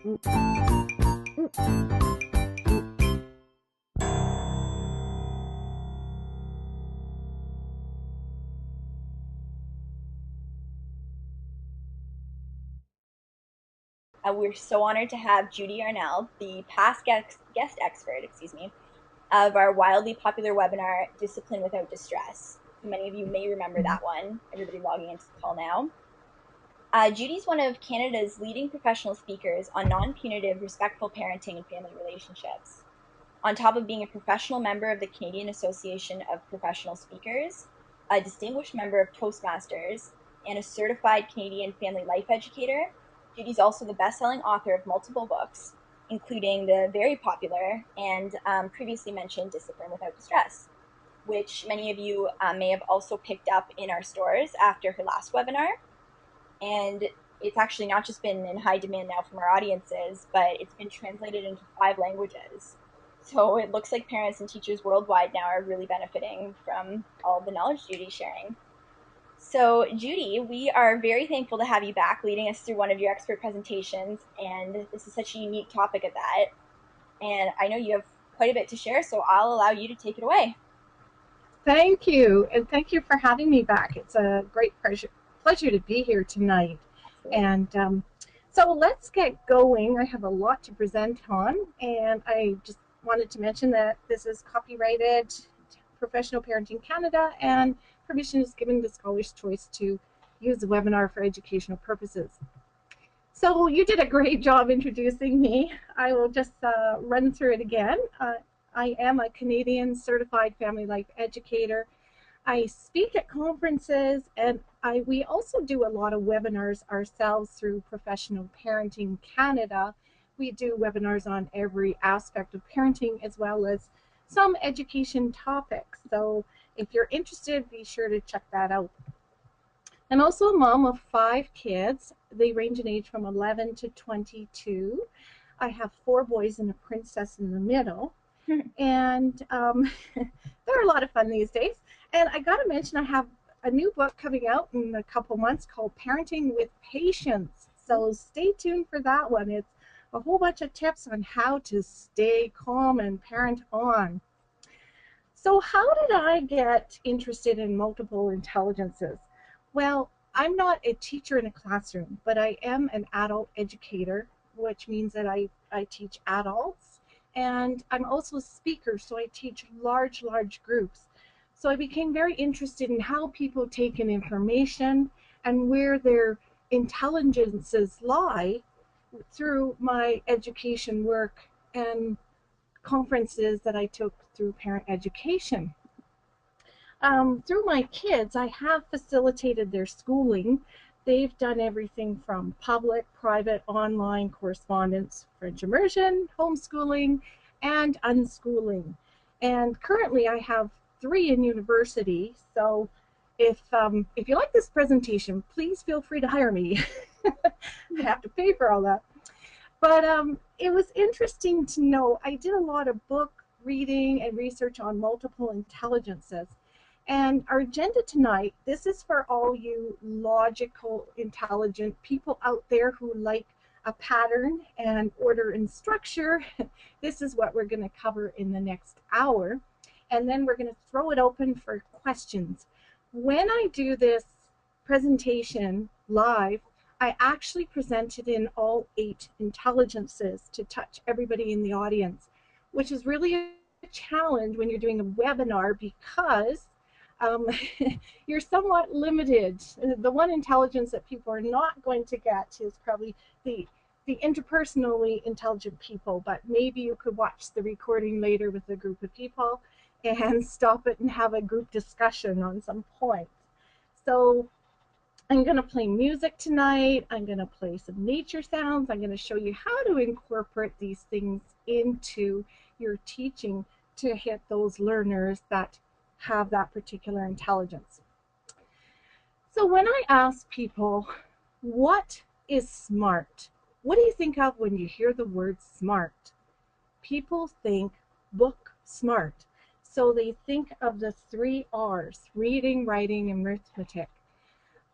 We're so honored to have Judy Arnall, the past guest expert, of our wildly popular webinar, Discipline Without Distress. Many of you may remember that one, everybody logging into the call now. Judy's one of Canada's leading professional speakers on non-punitive, respectful parenting and family relationships. On top of being a professional member of the Canadian Association of Professional Speakers, a distinguished member of Toastmasters, and a certified Canadian family life educator, Judy's also the best-selling author of multiple books, including the very popular and previously mentioned Discipline Without Distress, which many of you may have also picked up in our stores after her last webinar. And it's actually not just been in high demand now from our audiences, but it's been translated into 5 languages. So it looks like parents and teachers worldwide now are really benefiting from all the knowledge Judy's sharing. So Judy, we are very thankful to have you back leading us through one of your expert presentations, and this is such a unique topic at that. And I know you have quite a bit to share, so I'll allow you to take it away. Thank you, and thank you for having me back. It's a great pleasure to be here tonight. And so let's get going. I have a lot to present on, and I just wanted to mention that this is copyrighted Professional Parenting Canada, and permission is given to Scholar's Choice to use the webinar for educational purposes. So you did a great job introducing me. I will just run through it again. I am a Canadian certified family life educator. I speak at conferences, and we also do a lot of webinars ourselves through Professional Parenting Canada. We do webinars on every aspect of parenting as well as some education topics. So if you're interested, be sure to check that out. I'm also a mom of 5 kids. They range in age from 11 to 22. I have 4 boys and a princess in the middle. And they're a lot of fun these days. And I got to mention, I have a new book coming out in a couple months called Parenting with Patience. So stay tuned for that one. It's a whole bunch of tips on how to stay calm and parent on. So how did I get interested in multiple intelligences? Well, I'm not a teacher in a classroom, but I am an adult educator, which means that I teach adults. And I'm also a speaker, so I teach large groups. So I became very interested in how people take in information and where their intelligences lie through my education work and conferences that I took through parent education. Through my kids, I have facilitated their schooling. They've done everything from public, private, online correspondence, French immersion, homeschooling, and unschooling. And currently I have 3 in university, so if you like this presentation, please feel free to hire me. I have to pay for all that. But it was interesting to know, I did a lot of book reading and research on multiple intelligences. And our agenda tonight, this is for all you logical, intelligent people out there who like a pattern and order and structure. This is what we're going to cover in the next hour. And then we're going to throw it open for questions. When I do this presentation live, I actually presented in all 8 intelligences to touch everybody in the audience, which is really a challenge when you're doing a webinar because you're somewhat limited. The one intelligence that people are not going to get is probably the interpersonally intelligent people, but maybe you could watch the recording later with a group of people and stop it and have a group discussion on some points. So I'm going to play music tonight. I'm going to play some nature sounds. I'm going to show you how to incorporate these things into your teaching to hit those learners that have that particular intelligence. So when I ask people, what is smart? What do you think of when you hear the word smart? People think book smart. So they think of the 3 R's, reading, writing, and arithmetic.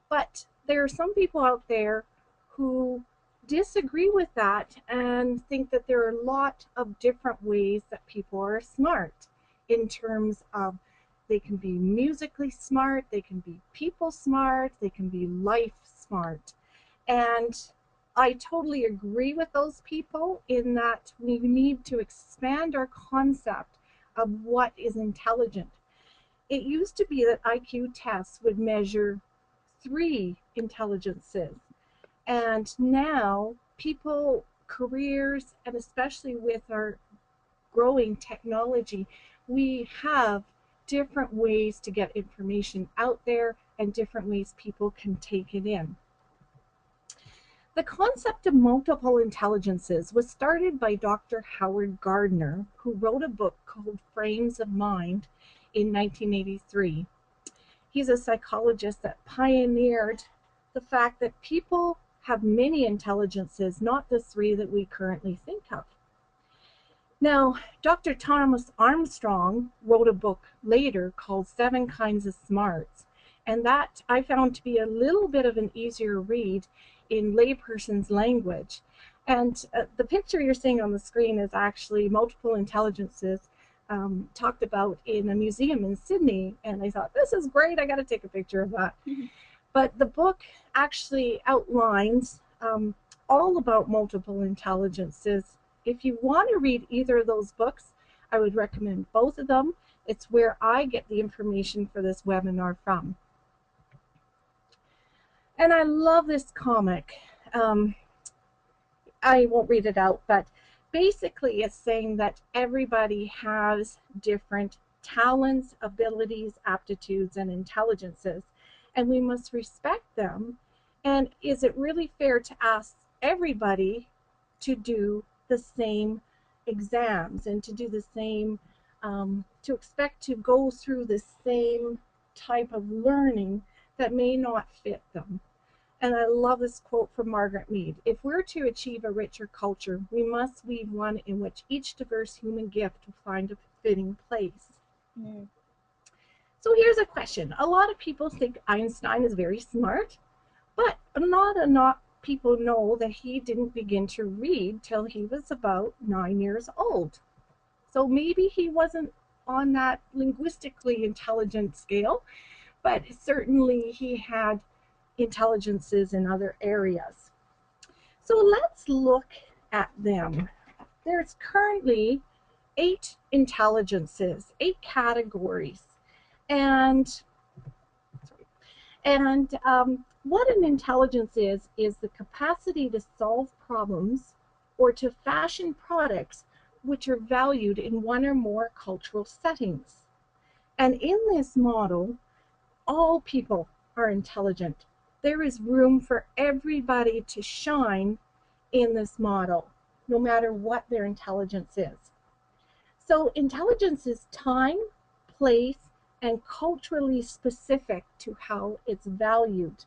But there are some people out there who disagree with that and think that there are a lot of different ways that people are smart, in terms of they can be musically smart, they can be people smart, they can be life smart. And I totally agree with those people in that we need to expand our concept of what is intelligent. It used to be that IQ tests would measure three intelligences. And now people, careers, and especially with our growing technology, we have different ways to get information out there and different ways people can take it in. The concept of multiple intelligences was started by Dr. Howard Gardner, who wrote a book called Frames of Mind in 1983. He's a psychologist that pioneered the fact that people have many intelligences, not the three that we currently think of. Now, Dr. Thomas Armstrong wrote a book later called Seven Kinds of Smarts, and that I found to be a little bit of an easier read in layperson's language. And the picture you're seeing on the screen is actually multiple intelligences talked about in a museum in Sydney, and I thought, this is great, I got to take a picture of that. But the book actually outlines all about multiple intelligences. If you want to read either of those books, I would recommend both of them. It's where I get the information for this webinar from. And I love this comic. I won't read it out, but basically it's saying that everybody has different talents, abilities, aptitudes, and intelligences, and we must respect them. And is it really fair to ask everybody to do the same exams and to do the same, to expect to go through the same type of learning that may not fit them? And I love this quote from Margaret Mead. If we're to achieve a richer culture, we must weave one in which each diverse human gift will find a fitting place. So here's a question. A lot of people think Einstein is very smart, but not enough people know that he didn't begin to read till he was about 9 years old. So maybe he wasn't on that linguistically intelligent scale, but certainly he had intelligences in other areas. So let's look at them. There's currently 8 intelligences, 8 categories. And what an intelligence is the capacity to solve problems or to fashion products which are valued in one or more cultural settings. And in this model, all people are intelligent. There is room for everybody to shine in this model, no matter what their intelligence is. So intelligence is time, place, and culturally specific to how it's valued.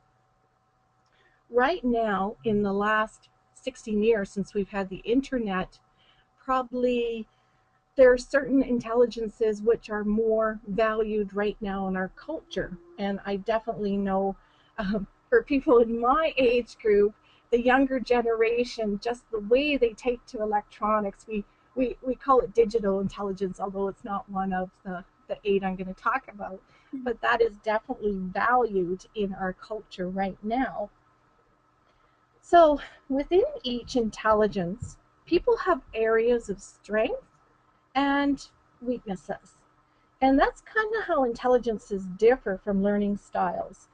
Right now, in the last 16 years since we've had the internet, probably there are certain intelligences which are more valued right now in our culture. And I definitely know for people in my age group, the younger generation, just the way they take to electronics, we call it digital intelligence, although it's not one of the 8 I'm going to talk about. But that is definitely valued in our culture right now. So within each intelligence, people have areas of strength and weaknesses. And that's kind of how intelligences differ from learning styles.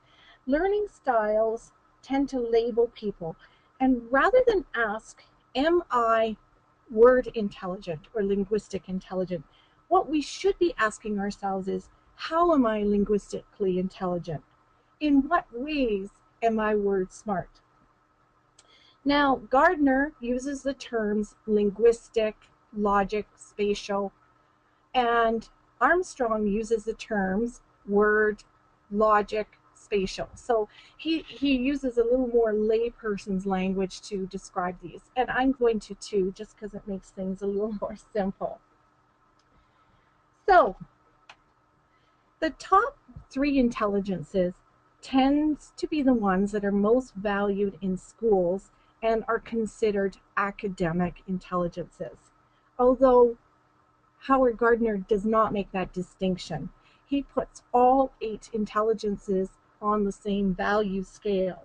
Learning styles tend to label people, and rather than ask, am I word intelligent or linguistic intelligent, what we should be asking ourselves is, how am I linguistically intelligent? In what ways am I word smart? Now, Gardner uses the terms linguistic, logic, spatial, and Armstrong uses the terms word, logic, spatial. So he uses a little more layperson's language to describe these. And I'm going to too, just because it makes things a little more simple. So the top 3 intelligences tends to be the ones that are most valued in schools and are considered academic intelligences. Although Howard Gardner does not make that distinction. He puts all 8 intelligences on the same value scale.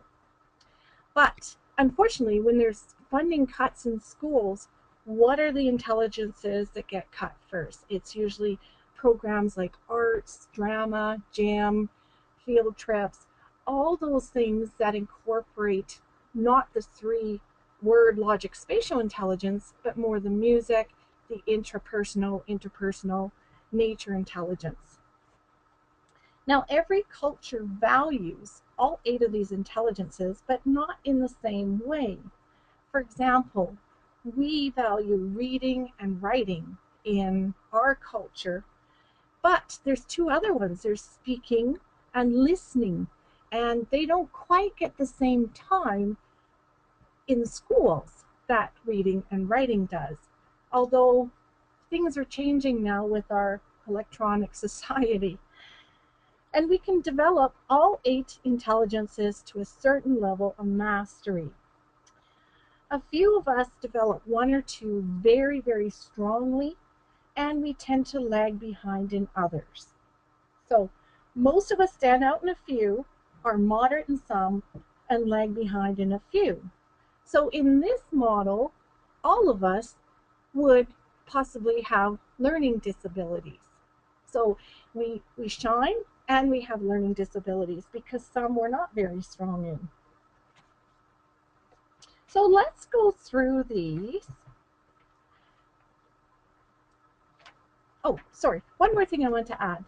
But unfortunately, when there's funding cuts in schools, what are the intelligences that get cut first? It's usually programs like arts, drama, jam, field trips, all those things that incorporate not the 3 word logic spatial intelligence, but more the music, the intrapersonal, interpersonal, nature intelligence. Now, every culture values all 8 of these intelligences, but not in the same way. For example, we value reading and writing in our culture, but there's 2 other ones. There's speaking and listening, and they don't quite get the same time in schools that reading and writing does. Although things are changing now with our electronic society. And we can develop all 8 intelligences to a certain level of mastery. A few of us develop 1 or 2 very, very strongly, and we tend to lag behind in others. So most of us stand out in a few, are moderate in some, and lag behind in a few. So in this model, all of us would possibly have learning disabilities. So we shine and we have learning disabilities because some we're not very strong in. So let's go through these. Oh, sorry, one more thing I want to add.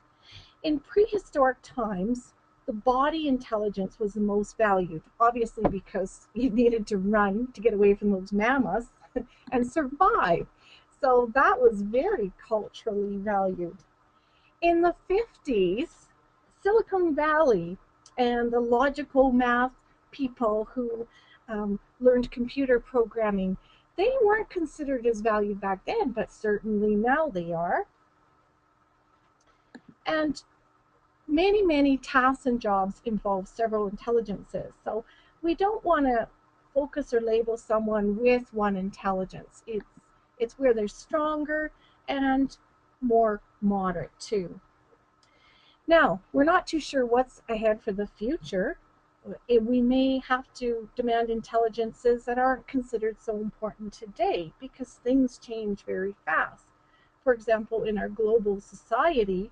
In prehistoric times, the body intelligence was the most valued, obviously because you needed to run to get away from those mammoths and survive. So that was very culturally valued. In the 50s, Silicon Valley and the logical math people who learned computer programming, they weren't considered as valued back then, but certainly now they are. And many, many tasks and jobs involve several intelligences. So we don't want to focus or label someone with one intelligence. It's where they're stronger and more moderate too. Now, we're not too sure what's ahead for the future. We may have to demand intelligences that aren't considered so important today because things change very fast. For example, in our global society,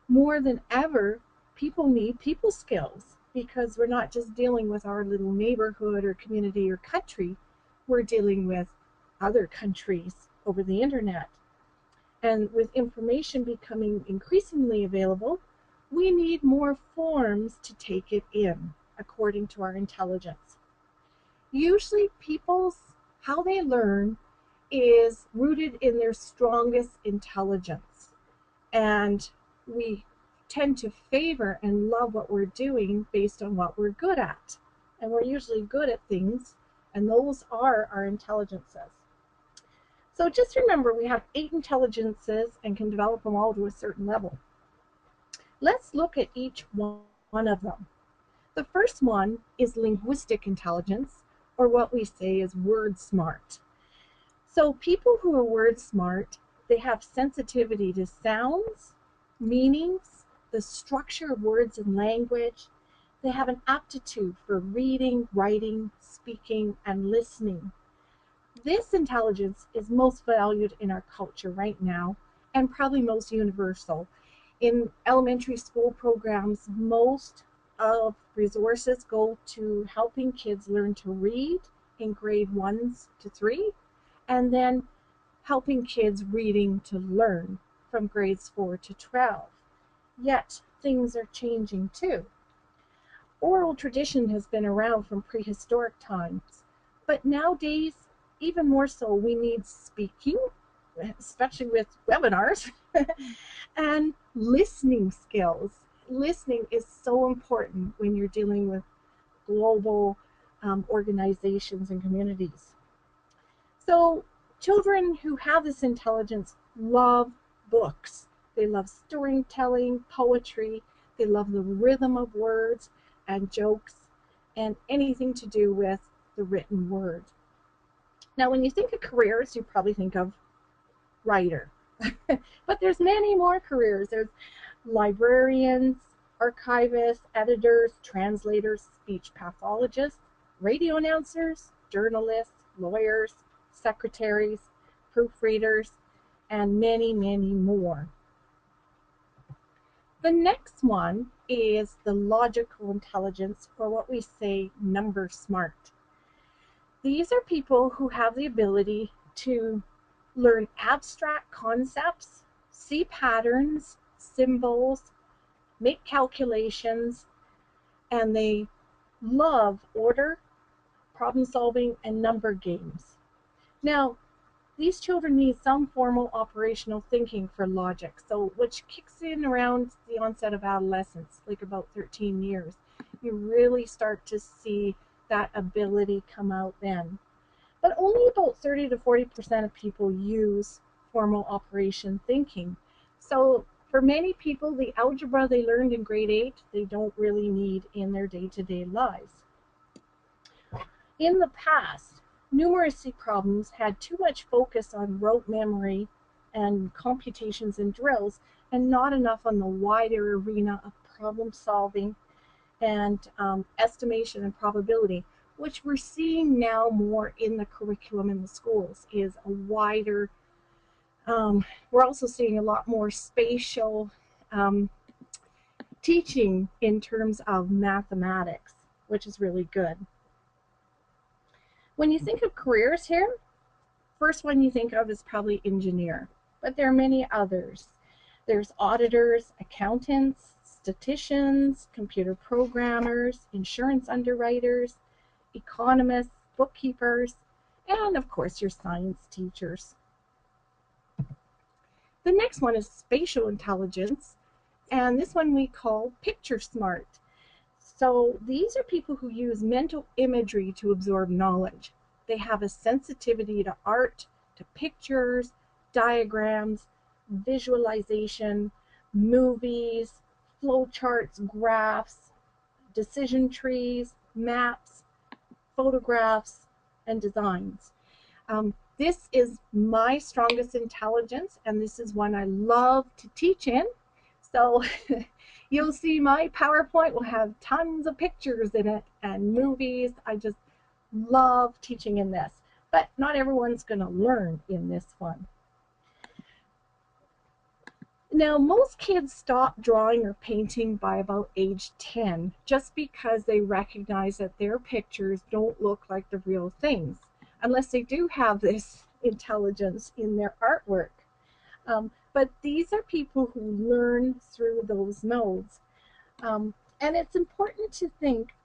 more than ever, people need people skills because we're not just dealing with our little neighborhood or community or country, we're dealing with other countries over the internet. And with information becoming increasingly available, we need more forms to take it in according to our intelligence. Usually how they learn is rooted in their strongest intelligence. And we tend to favor and love what we're doing based on what we're good at. And we're usually good at things, and those are our intelligences. So just remember, we have 8 intelligences and can develop them all to a certain level. Let's look at each one of them. The first one is linguistic intelligence, or what we say is word smart. So people who are word smart, they have sensitivity to sounds, meanings, the structure of words and language. They have an aptitude for reading, writing, speaking, and listening. This intelligence is most valued in our culture right now and probably most universal. In elementary school programs, most of resources go to helping kids learn to read in grade 1 to 3, and then helping kids reading to learn from grades 4 to 12. Yet things are changing too. Oral tradition has been around from prehistoric times, but nowadays, even more so, we need speaking, especially with webinars, and listening skills. Listening is so important when you're dealing with global organizations and communities. So children who have this intelligence love books. They love storytelling, poetry. They love the rhythm of words and jokes and anything to do with the written word. Now, when you think of careers, you probably think of writer. But there's many more careers. There's librarians, archivists, editors, translators, speech pathologists, radio announcers, journalists, lawyers, secretaries, proofreaders, and many, many more. The next one is the logical intelligence, or what we say number smart. These are people who have the ability to learn abstract concepts, see patterns, symbols, make calculations, and they love order, problem solving, and number games. Now, these children need some formal operational thinking for logic, so which kicks in around the onset of adolescence, like about 13 years. You really start to see that ability come out then. But only about 30 to 40% of people use formal operation thinking. So for many people, the algebra they learned in grade 8, they don't really need in their day-to-day lives. In the past, numeracy problems had too much focus on rote memory and computations and drills, and not enough on the wider arena of problem solving and estimation and probability, which we're seeing now more in the curriculum in the schools, is a wider, we're also seeing a lot more spatial teaching in terms of mathematics, which is really good. When you think of careers here, first one you think of is probably engineer, but there are many others. There's auditors, accountants, statisticians, computer programmers, insurance underwriters, economists, bookkeepers, and of course your science teachers. The next one is spatial intelligence, and this one we call picture smart. So these are people who use mental imagery to absorb knowledge. They have a sensitivity to art, to pictures, diagrams, visualization, movies, flowcharts, graphs, decision trees, maps, photographs, and designs. This is my strongest intelligence, and this is one I love to teach in. So you'll see my PowerPoint will have tons of pictures in it and movies. I just love teaching in this, but not everyone's going to learn in this one. Now, most kids stop drawing or painting by about age 10 just because they recognize that their pictures don't look like the real things, unless they do have this intelligence in their artwork. But these are people who learn through those modes. And it's important to think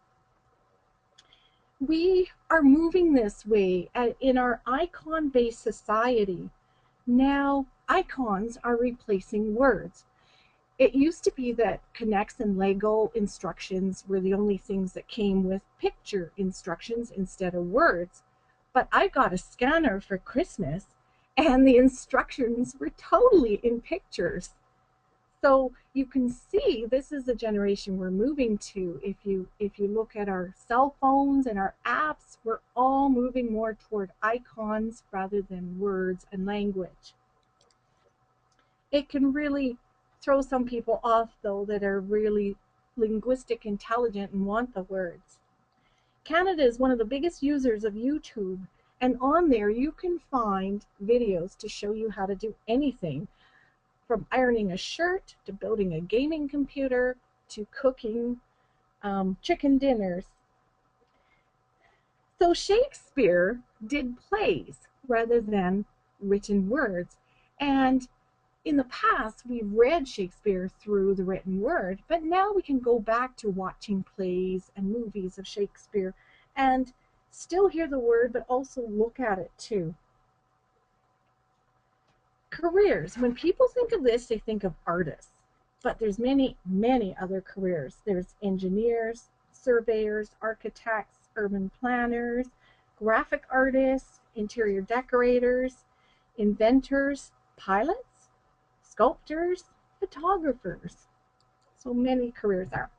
we are moving this way in our icon-based society. Now, icons are replacing words. It used to be that Connects and Lego instructions were the only things that came with picture instructions instead of words. But I got a scanner for Christmas, and the instructions were totally in pictures. So you can see this is the generation we're moving to. If you look at our cell phones and our apps, we're all moving more toward icons rather than words and language. It can really throw some people off, though, that are really linguistic intelligent and want the words. Canada is one of the biggest users of YouTube, and on there you can find videos to show you how to do anything, from ironing a shirt to building a gaming computer to cooking chicken dinners. So Shakespeare did plays rather than written words, and in the past we read Shakespeare through the written word, but now we can go back to watching plays and movies of Shakespeare and still hear the word but also look at it too. Careers. When people think of this, they think of artists, but there's many, many other careers. There's engineers, surveyors, architects, urban planners, graphic artists, interior decorators, inventors, pilots, sculptors, photographers. So many careers are.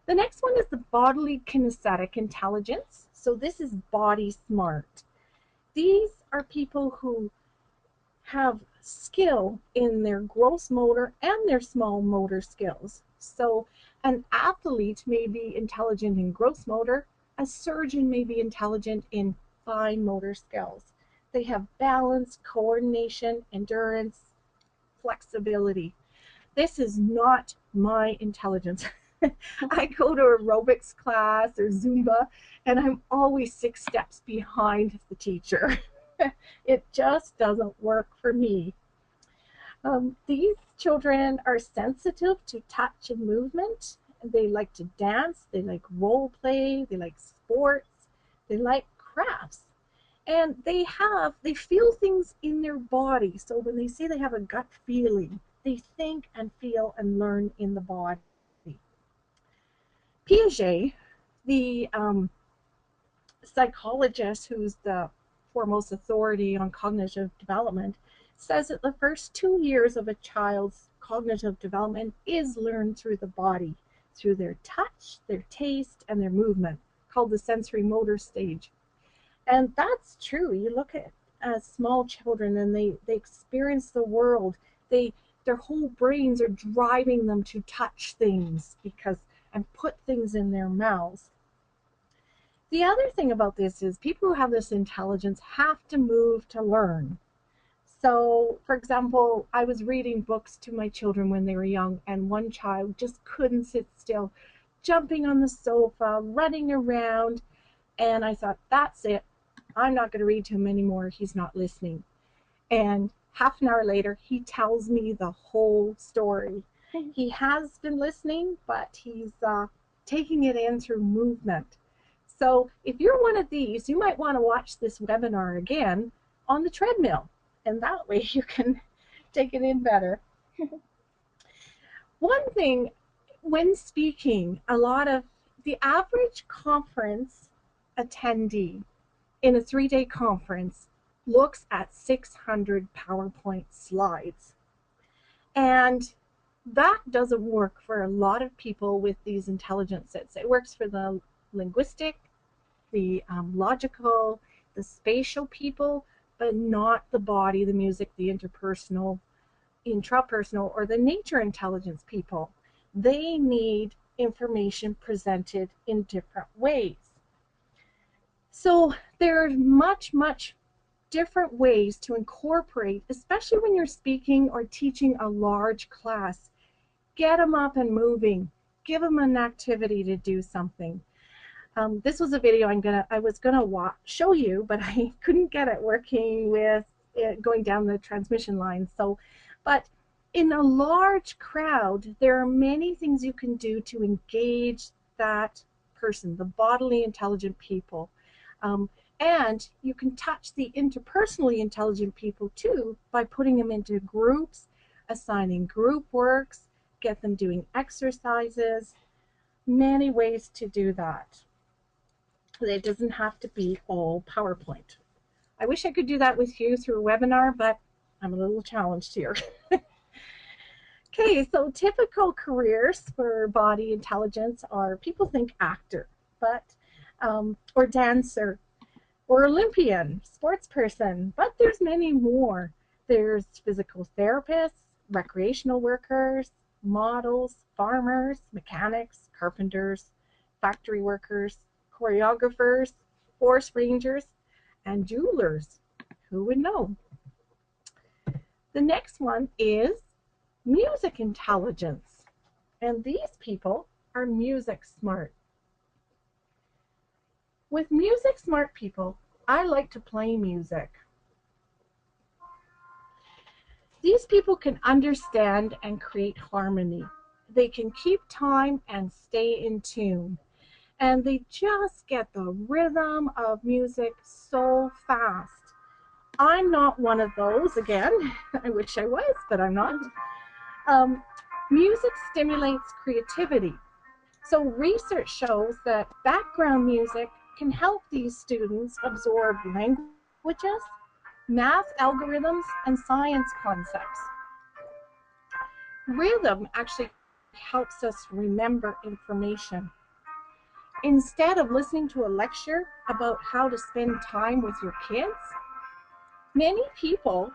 The next one is the bodily kinesthetic intelligence. So this is body smart. these are people who have skill in their gross motor and their small motor skills. So an athlete may be intelligent in gross motor, a surgeon may be intelligent in fine motor skills. They have balance, coordination, endurance, flexibility. This is not my intelligence. I go to aerobics class or Zumba, and I'm always 6 steps behind the teacher. It just doesn't work for me. These children are sensitive to touch and movement. They like to dance, they like role play, they like sports, they like crafts. And they feel things in their body. So when they say they have a gut feeling, they think and feel and learn in the body. Piaget, the psychologist who's the foremost authority on cognitive development, says that the first 2 years of a child's cognitive development is learned through the body, through their touch, their taste, and their movement, called the sensory motor stage. And that's true. You look at small children and they experience the world. Their whole brains are driving them to touch things and put things in their mouths. The other thing about this is people who have this intelligence have to move to learn. So, for example, I was reading books to my children when they were young, and one child just couldn't sit still, jumping on the sofa, running around, and I thought, that's it. I'm not going to read to him anymore. He's not listening. And half an hour later, he tells me the whole story. He has been listening, but he's taking it in through movement. So if you're one of these, you might want to watch this webinar again on the treadmill, and that way you can take it in better. One thing, when speaking, the average conference attendee in a 3-day conference looks at 600 PowerPoint slides. And that doesn't work for a lot of people with these intelligence sets. It works for the linguistic, the logical, the spatial people, but not the body, the music, the interpersonal, intrapersonal, or the nature intelligence people. They need information presented in different ways. So there's much different ways to incorporate, especially when you're speaking or teaching a large class. Get them up and moving. Give them an activity to do something. This was a video I was gonna show you, but I couldn't get it working with it going down the transmission line. But in a large crowd, there are many things you can do to engage that person, the bodily intelligent people. And you can touch the interpersonally intelligent people too by putting them into groups, assigning group works, get them doing exercises. Many ways to do that. It doesn't have to be all PowerPoint. I wish I could do that with you through a webinar, but I'm a little challenged here. Okay, so typical careers for body intelligence are, people think actor, or dancer, or Olympian, sports person, but there's many more. There's physical therapists, recreational workers, models, farmers, mechanics, carpenters, factory workers, choreographers, forest rangers, and jewelers. Who would know? The next one is music intelligence, and these people are music smart. With music smart people, I like to play music. These people can understand and create harmony. They can keep time and stay in tune. And they just get the rhythm of music so fast. I'm not one of those, again. I wish I was, but I'm not. Music stimulates creativity. So research shows that background music can help these students absorb languages, math algorithms, and science concepts. Rhythm actually helps us remember information. Instead of listening to a lecture about how to spend time with your kids, Many people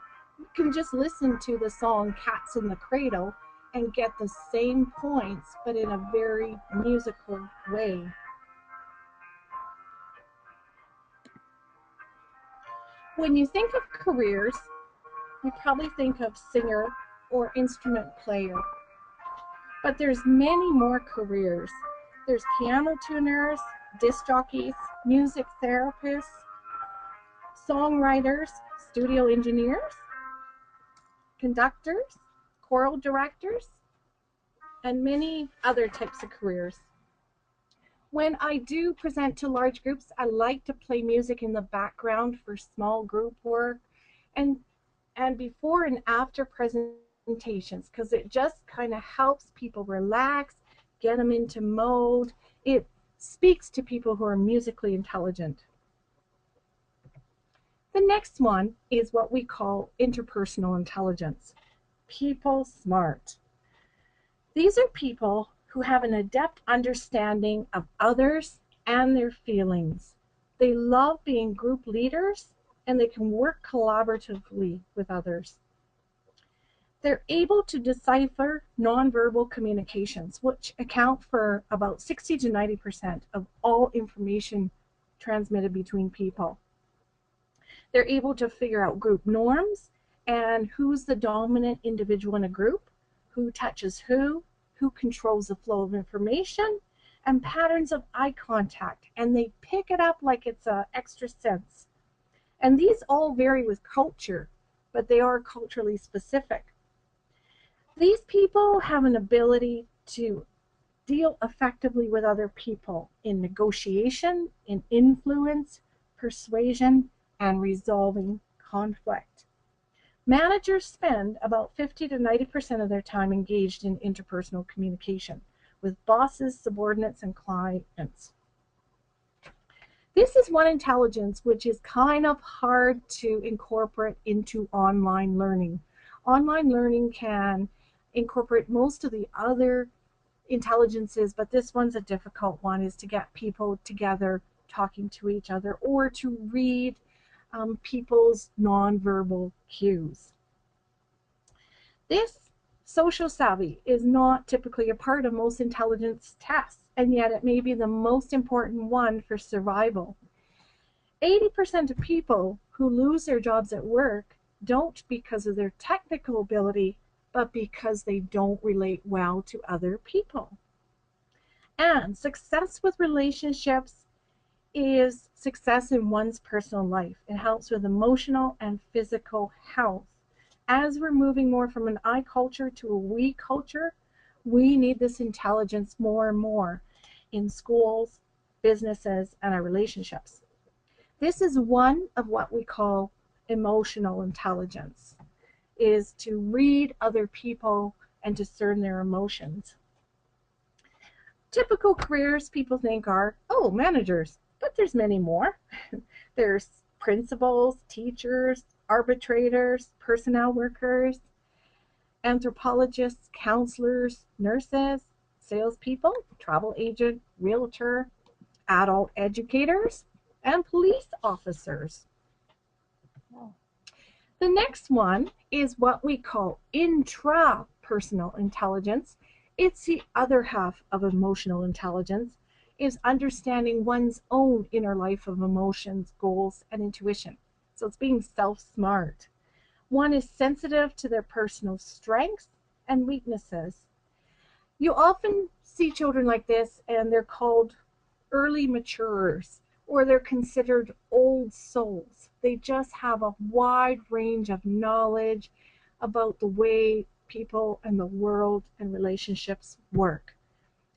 can just listen to the song Cats in the Cradle and get the same points, but in a very musical way. When you think of careers, you probably think of singer or instrument player. But there's many more careers. There's piano tuners, disc jockeys, music therapists, songwriters, studio engineers, conductors, choral directors, and many other types of careers. When I do present to large groups, I like to play music in the background for small group work and before and after presentations, because it just kind of helps people relax, get them into mode. It speaks to people who are musically intelligent. The next one is what we call interpersonal intelligence. People smart. These are people who have an adept understanding of others and their feelings. They love being group leaders and they can work collaboratively with others. They're able to decipher nonverbal communications, which account for about 60 to 90% of all information transmitted between people. They're able to figure out group norms and who's the dominant individual in a group, who touches who controls the flow of information, and patterns of eye contact. And they pick it up like it's an extra sense. And these all vary with culture, but they are culturally specific. These people have an ability to deal effectively with other people in negotiation, in influence, persuasion, and resolving conflict. Managers spend about 50 to 90% of their time engaged in interpersonal communication with bosses, subordinates, and clients. This is one intelligence which is kind of hard to incorporate into online learning. Online learning can incorporate most of the other intelligences, but this one's a difficult one, is to get people together talking to each other or to read people's nonverbal cues. This social savvy is not typically a part of most intelligence tests, and yet it may be the most important one for survival. 80% of people who lose their jobs at work don't because of their technical ability, but because they don't relate well to other people. And success with relationships is success in one's personal life. It helps with emotional and physical health. As we're moving more from an I culture to a we culture, we need this intelligence more and more in schools, businesses, and our relationships. This is one of what we call emotional intelligence, is to read other people and discern their emotions. Typical careers people think are, oh, managers, but there's many more. There's principals, teachers, arbitrators, personnel workers, anthropologists, counselors, nurses, salespeople, travel agent, realtor, adult educators, and police officers. Oh. The next one is what we call intrapersonal intelligence. It's the other half of emotional intelligence, is understanding one's own inner life of emotions, goals, and intuition. So it's being self-smart. One is sensitive to their personal strengths and weaknesses. You often see children like this, and they're called early maturers, or they're considered old souls. They just have a wide range of knowledge about the way people and the world and relationships work.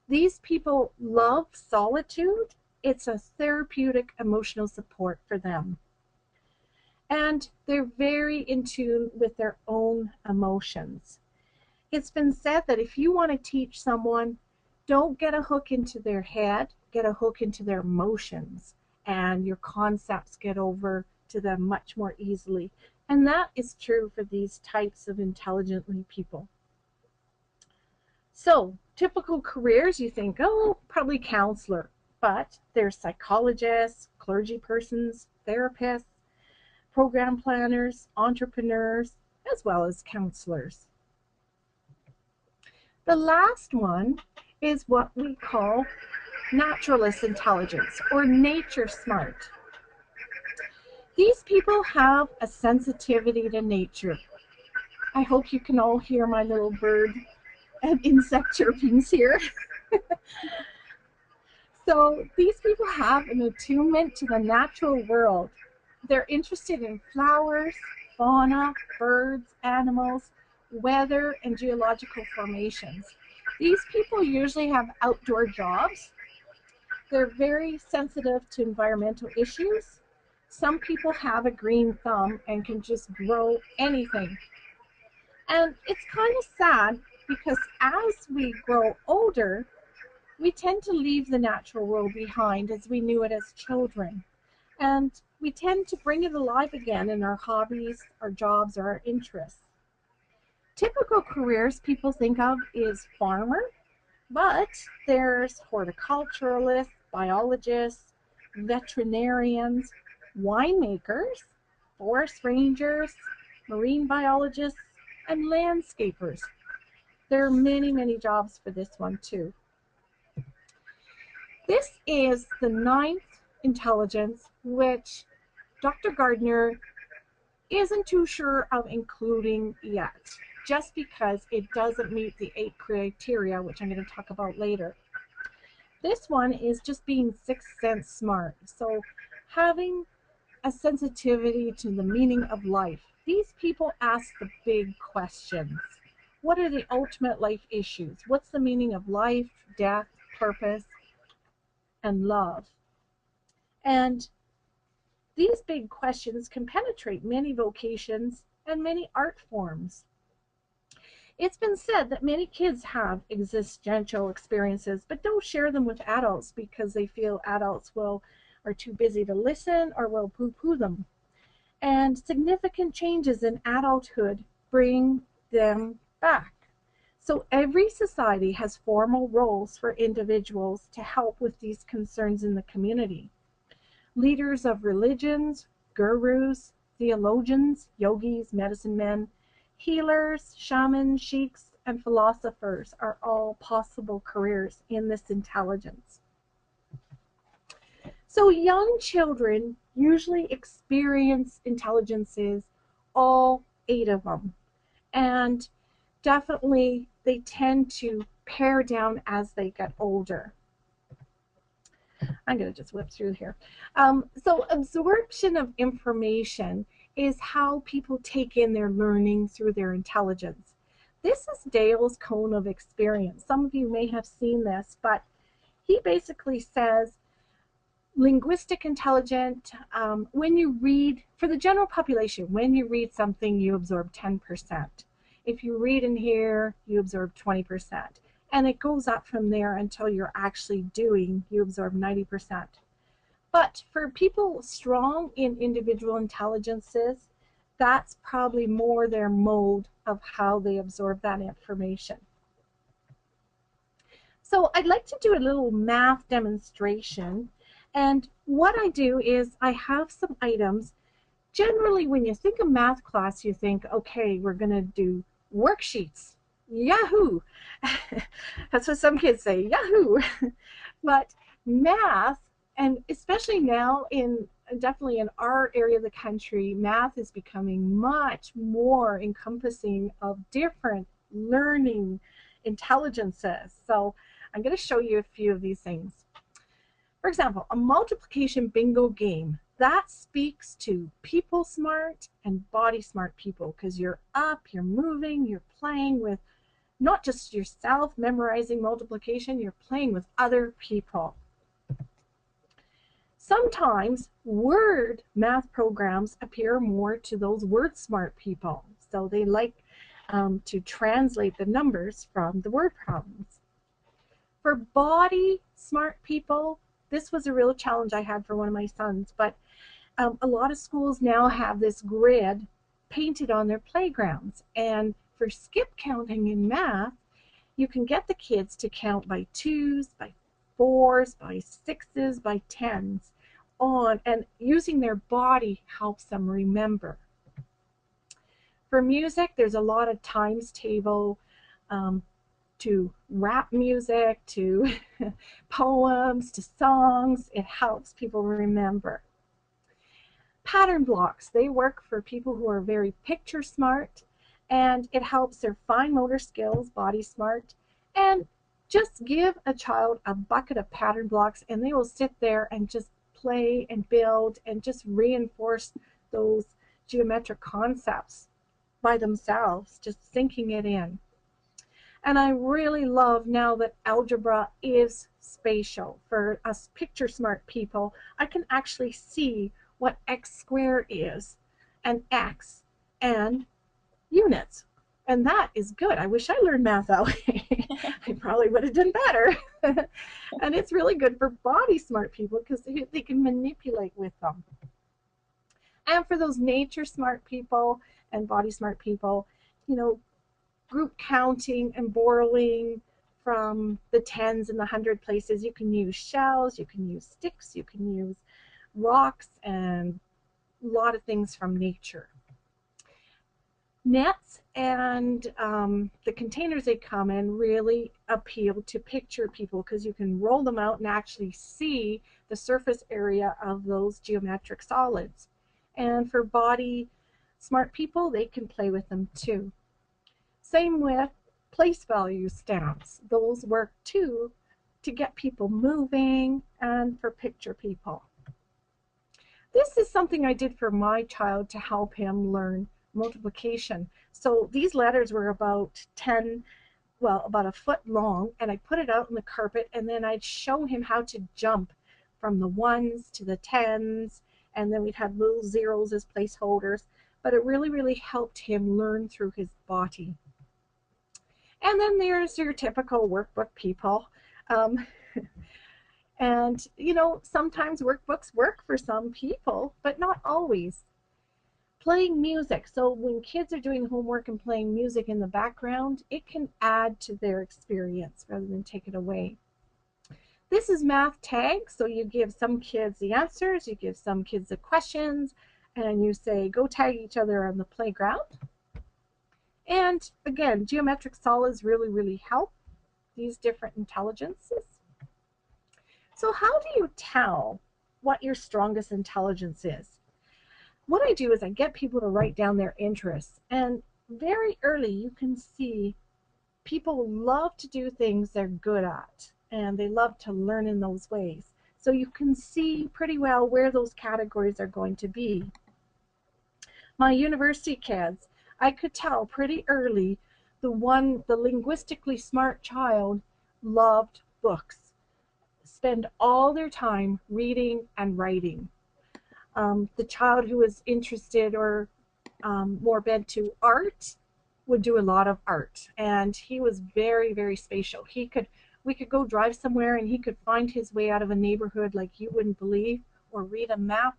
These people love solitude. It's a therapeutic emotional support for them. And they're very in tune with their own emotions. It's been said that if you want to teach someone, don't get a hook into their head, get a hook into their emotions, and your concepts get over to them much more easily. And that is true for these types of intelligently people. So, typical careers, you think, oh, probably counselor, but there's psychologists, clergy persons, therapists, program planners, entrepreneurs, as well as counselors. The last one is what we call naturalist intelligence or nature smart. These people have a sensitivity to nature. I hope you can all hear my little bird and insect chirpings here. So these people have an attunement to the natural world. They're interested in flowers, fauna, birds, animals, weather, and geological formations. These people usually have outdoor jobs. They're very sensitive to environmental issues. Some people have a green thumb and can just grow anything. And it's kind of sad because as we grow older, we tend to leave the natural world behind as we knew it as children. And we tend to bring it alive again in our hobbies, our jobs, or our interests. Typical careers people think of is farmer, but there's horticulturalists, biologists, veterinarians, winemakers, forest rangers, marine biologists, and landscapers. There are many, many jobs for this one too. This is the 9th intelligence, which Dr. Gardner isn't too sure of including yet, just because it doesn't meet the 8 criteria, which I'm going to talk about later. This one is just being sixth sense smart. So having a sensitivity to the meaning of life. These people ask the big questions. What are the ultimate life issues? What's the meaning of life, death, purpose, and love? And these big questions can penetrate many vocations and many art forms. It's been said that many kids have existential experiences but don't share them with adults because they feel adults are too busy to listen or will poo-poo them. And significant changes in adulthood bring them back. So every society has formal roles for individuals to help with these concerns in the community. Leaders of religions, gurus, theologians, yogis, medicine men, healers, shamans, sheiks, and philosophers are all possible careers in this intelligence. So young children usually experience intelligences, all 8 of them, and definitely they tend to pare down as they get older. I'm going to just whip through here. So absorption of information is how people take in their learning through their intelligence. This is Dale's cone of experience. Some of you may have seen this, but he basically says linguistic intelligent, when you read, for the general population, when you read something, you absorb 10%. If you read and hear, you absorb 20%. And it goes up from there until you're actually doing, you absorb 90%. But for people strong in individual intelligences, that's probably more their mode of how they absorb that information. So I'd like to do a little math demonstration. And what I do is I have some items. Generally, when you think of math class, you think, okay, we're going to do worksheets. Yahoo! That's what some kids say, Yahoo! But math, and especially now definitely in our area of the country, math is becoming much more encompassing of different learning intelligences. So I'm going to show you a few of these things. For example, a multiplication bingo game. That speaks to people smart and body smart people because you're up, you're moving, you're playing with not just yourself memorizing multiplication, you're playing with other people. Sometimes word math programs appear more to those word smart people. So they like to translate the numbers from the word problems. For body smart people, this was a real challenge I had for one of my sons, but a lot of schools now have this grid painted on their playgrounds. And for skip counting in math, you can get the kids to count by 2s, by 4s, by 6s, by 10s, on, and using their body helps them remember. For music, there's a lot of times table to rap music, to poems, to songs. It helps people remember. Pattern blocks, they work for people who are very picture smart, and it helps their fine motor skills, body smart. And just give a child a bucket of pattern blocks and they will sit there and just play and build and just reinforce those geometric concepts by themselves, just sinking it in. And I really love now that algebra is spatial. For us picture smart people, I can actually see what x squared is, and x, and units. And that is good. I wish I learned math that way. I probably would have done better. And it's really good for body smart people because they can manipulate with them. And for those nature smart people and body smart people, you know, group counting and borrowing from the tens and the hundred places. You can use shells, you can use sticks, you can use rocks, and a lot of things from nature. Nets and the containers they come in really appeal to picture people because you can roll them out and actually see the surface area of those geometric solids. And for body smart people, they can play with them too. Same with place value stamps. Those work too to get people moving and for picture people. This is something I did for my child to help him learn multiplication. So these letters were about about a foot long, and I put it out on the carpet and then I'd show him how to jump from the ones to the tens, and then we'd have little zeros as placeholders. But it really, really helped him learn through his body. And then there's your typical workbook people. And, you know, sometimes workbooks work for some people, but not always. Playing music. So when kids are doing homework and playing music in the background, it can add to their experience rather than take it away. This is math tag. So you give some kids the answers, you give some kids the questions, and you say, go tag each other on the playground. And again, geometric solids really, really help these different intelligences. So how do you tell what your strongest intelligence is? What I do is I get people to write down their interests. And very early you can see people love to do things they're good at. And they love to learn in those ways. So you can see pretty well where those categories are going to be. My university kids, I could tell pretty early the linguistically smart child loved books, spend all their time reading and writing. The child who was interested or more bent to art would do a lot of art, and he was very, very spatial. We could go drive somewhere and he could find his way out of a neighborhood like you wouldn't believe, or read a map,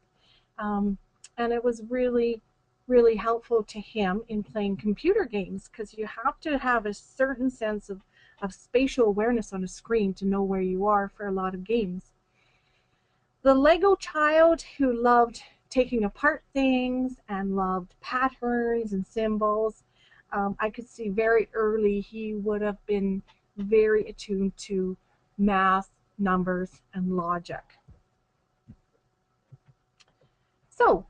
and it was really, really helpful to him in playing computer games because you have to have a certain sense of spatial awareness on a screen to know where you are for a lot of games. The Lego child who loved taking apart things and loved patterns and symbols, I could see very early he would have been very attuned to math, numbers, and logic. So,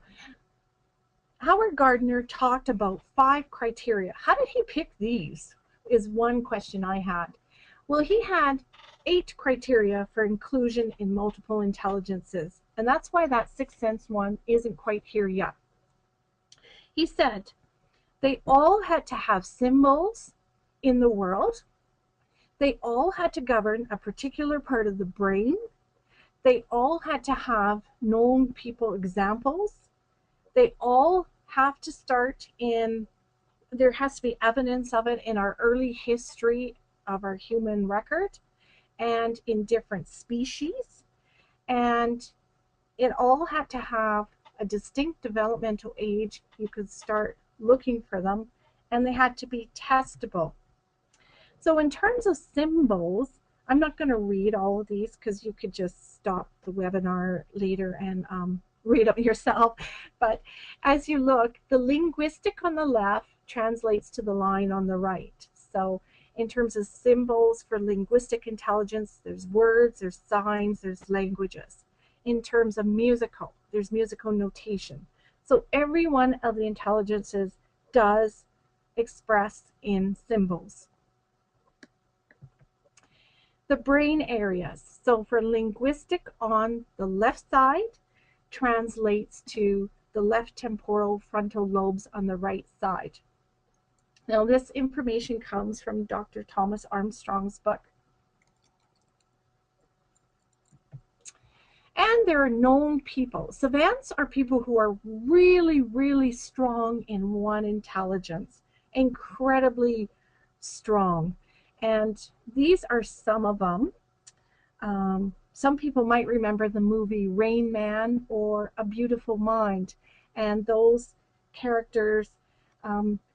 Howard Gardner talked about 5 criteria. How did he pick these? Is one question I had. Well, he had 8 criteria for inclusion in multiple intelligences, and that's why that Sixth Sense one isn't quite here yet. He said they all had to have symbols in the world. They all had to govern a particular part of the brain. They all had to have known people examples. They all have to start there has to be evidence of it in our early history of our human record and in different species. And it all had to have a distinct developmental age. You could start looking for them, and they had to be testable. So in terms of symbols, I'm not going to read all of these because you could just stop the webinar later and read them yourself. But as you look, the linguistic on the left translates to the line on the right. So in terms of symbols for linguistic intelligence, there's words, there's signs, there's languages. In terms of musical, there's musical notation. So every one of the intelligences does express in symbols. The brain areas. So for linguistic on the left side translates to the left temporal frontal lobes on the right side. Now this information comes from Dr. Thomas Armstrong's book. And there are known people. Savants are people who are really, really strong in one intelligence, incredibly strong. And these are some of them. Some people might remember the movie Rain Man or A Beautiful Mind, and those characters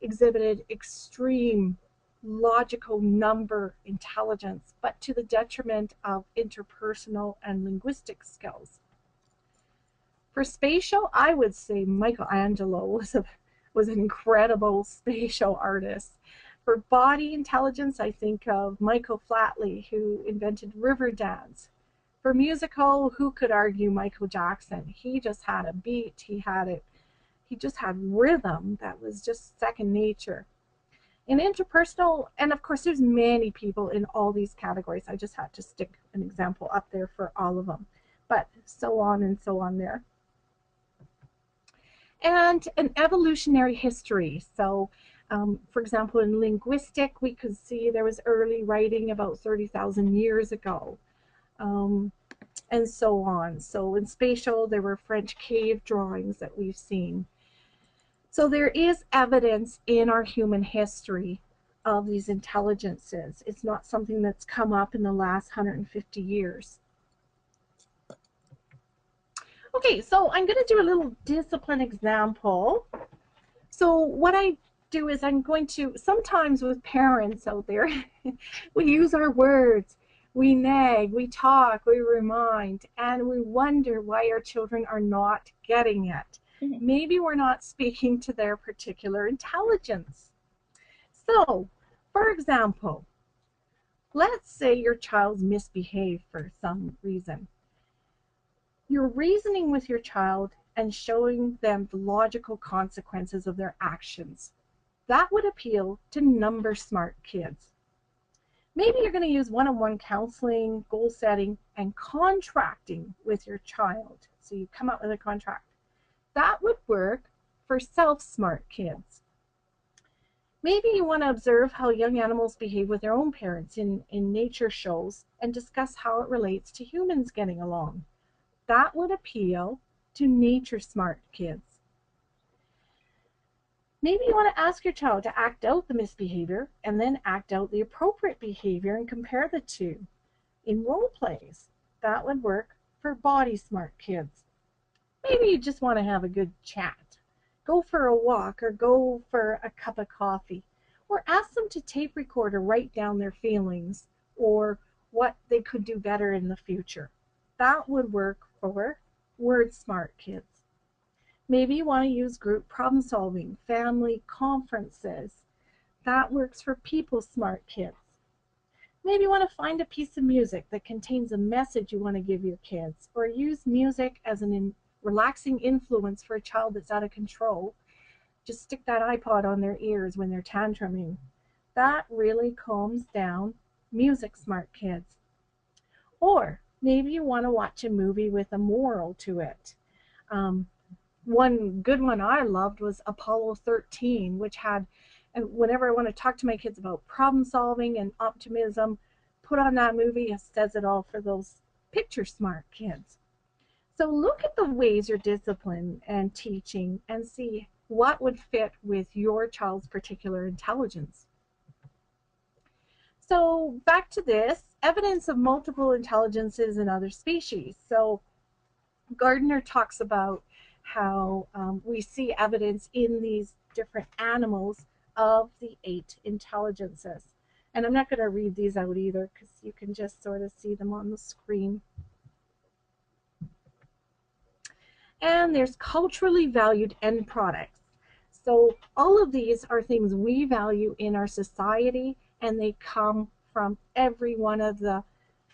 exhibited extreme logical number intelligence, but to the detriment of interpersonal and linguistic skills. For spatial, I would say Michelangelo was an incredible spatial artist. For body intelligence, I think of Michael Flatley, who invented river dance. For musical, who could argue Michael Jackson? He just had a beat, he just had rhythm that was just second nature. In interpersonal, and of course there's many people in all these categories. I just had to stick an example up there for all of them, but so on and so on there. And an evolutionary history. So for example, in linguistic, we could see there was early writing about 30,000 years ago, and so on. So in spatial, there were French cave drawings that we've seen. So there is evidence in our human history of these intelligences. It's not something that's come up in the last 150 years. Okay, so I'm going to do a little discipline example. So what I do is I'm going to, sometimes with parents out there, we use our words, we nag, we talk, we remind, and we wonder why our children are not getting it. Maybe we're not speaking to their particular intelligence. So, for example, let's say your child's misbehaved for some reason. You're reasoning with your child and showing them the logical consequences of their actions. That would appeal to number smart kids. Maybe you're going to use one-on-one counseling, goal setting, and contracting with your child. So you come up with a contract. That would work for self-smart kids. Maybe you want to observe how young animals behave with their own parents in nature shows and discuss how it relates to humans getting along. That would appeal to nature-smart kids. Maybe you want to ask your child to act out the misbehavior and then act out the appropriate behavior and compare the two in role plays. That would work for body-smart kids. Maybe you just want to have a good chat. Go for a walk or go for a cup of coffee. Or ask them to tape record or write down their feelings or what they could do better in the future. That would work for word smart kids. Maybe you want to use group problem solving, family conferences. That works for people smart kids. Maybe you want to find a piece of music that contains a message you want to give your kids, or use music as an relaxing influence for a child that's out of control. Just stick that iPod on their ears when they're tantruming. That really calms down music smart kids. Or maybe you want to watch a movie with a moral to it. One good one I loved was Apollo 13, which had, whenever I want to talk to my kids about problem solving and optimism, put on that movie. It says it all for those picture smart kids. So look at the ways you're disciplined and teaching and see what would fit with your child's particular intelligence. So back to this, evidence of multiple intelligences in other species. So Gardner talks about how we see evidence in these different animals of the 8 intelligences. And I'm not going to read these out either because you can just sort of see them on the screen. And there's culturally valued end products. So all of these are things we value in our society, and they come from every one of the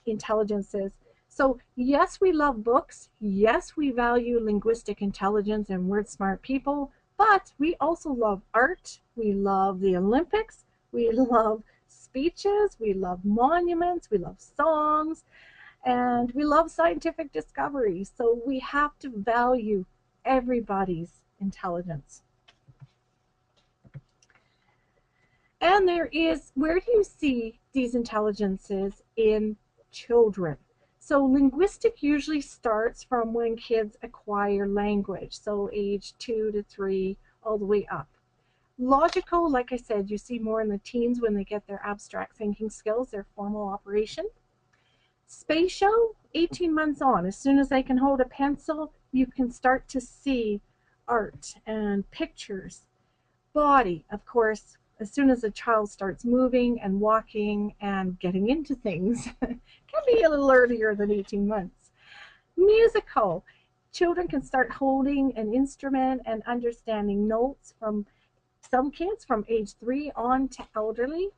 intelligences. So yes, we love books. Yes, we value linguistic intelligence and word smart people, but we also love art. We love the Olympics. We love speeches. We love monuments. We love songs. And we love scientific discovery. So we have to value everybody's intelligence. And there is, where do you see these intelligences in children? So linguistic usually starts from when kids acquire language, so age 2 to 3, all the way up. Logical, like I said, you see more in the teens when they get their abstract thinking skills, their formal operation. Spatial, 18 months on, as soon as they can hold a pencil, you can start to see art and pictures. Body, of course, as soon as a child starts moving and walking and getting into things, can be a little earlier than 18 months. Musical, children can start holding an instrument and understanding notes from some kids from age 3 on to elderly.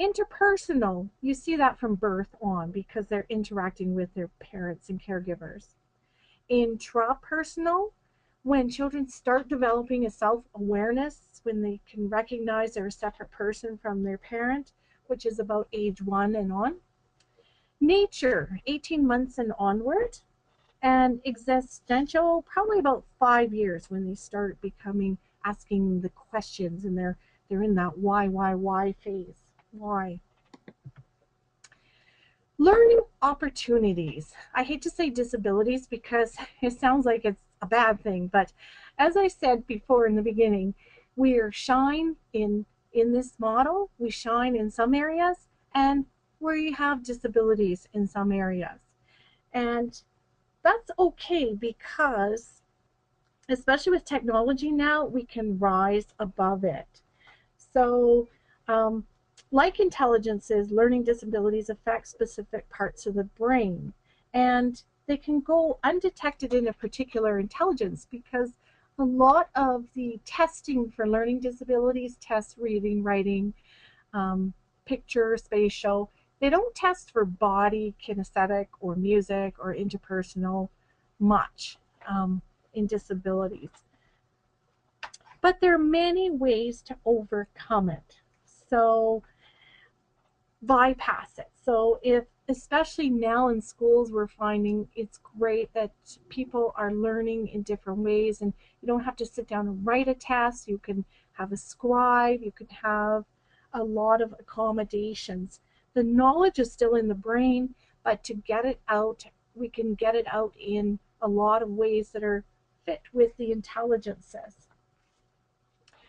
Interpersonal, you see that from birth on because they're interacting with their parents and caregivers. Intrapersonal, when children start developing a self-awareness, when they can recognize they're a separate person from their parent, which is about age 1 and on. Nature, 18 months and onward. And existential, probably about 5 years when they start becoming, asking the questions, and they're in that why phase. Why? Learning opportunities. I hate to say disabilities because it sounds like it's a bad thing, but as I said before in the beginning, we shine in this model, we shine in some areas, and we have disabilities in some areas. And that's okay because, especially with technology now, we can rise above it. So, like intelligences, learning disabilities affect specific parts of the brain, and they can go undetected in a particular intelligence because a lot of the testing for learning disabilities tests reading, writing, picture, spatial. They don't test for body, kinesthetic, or music, or interpersonal much in disabilities. But there are many ways to overcome it. So bypass it. So if, especially now in schools, we're finding it's great that people are learning in different ways, and you don't have to sit down and write a test. You can have a scribe, you can have a lot of accommodations. The knowledge is still in the brain, but to get it out, we can get it out in a lot of ways that are fit with the intelligences.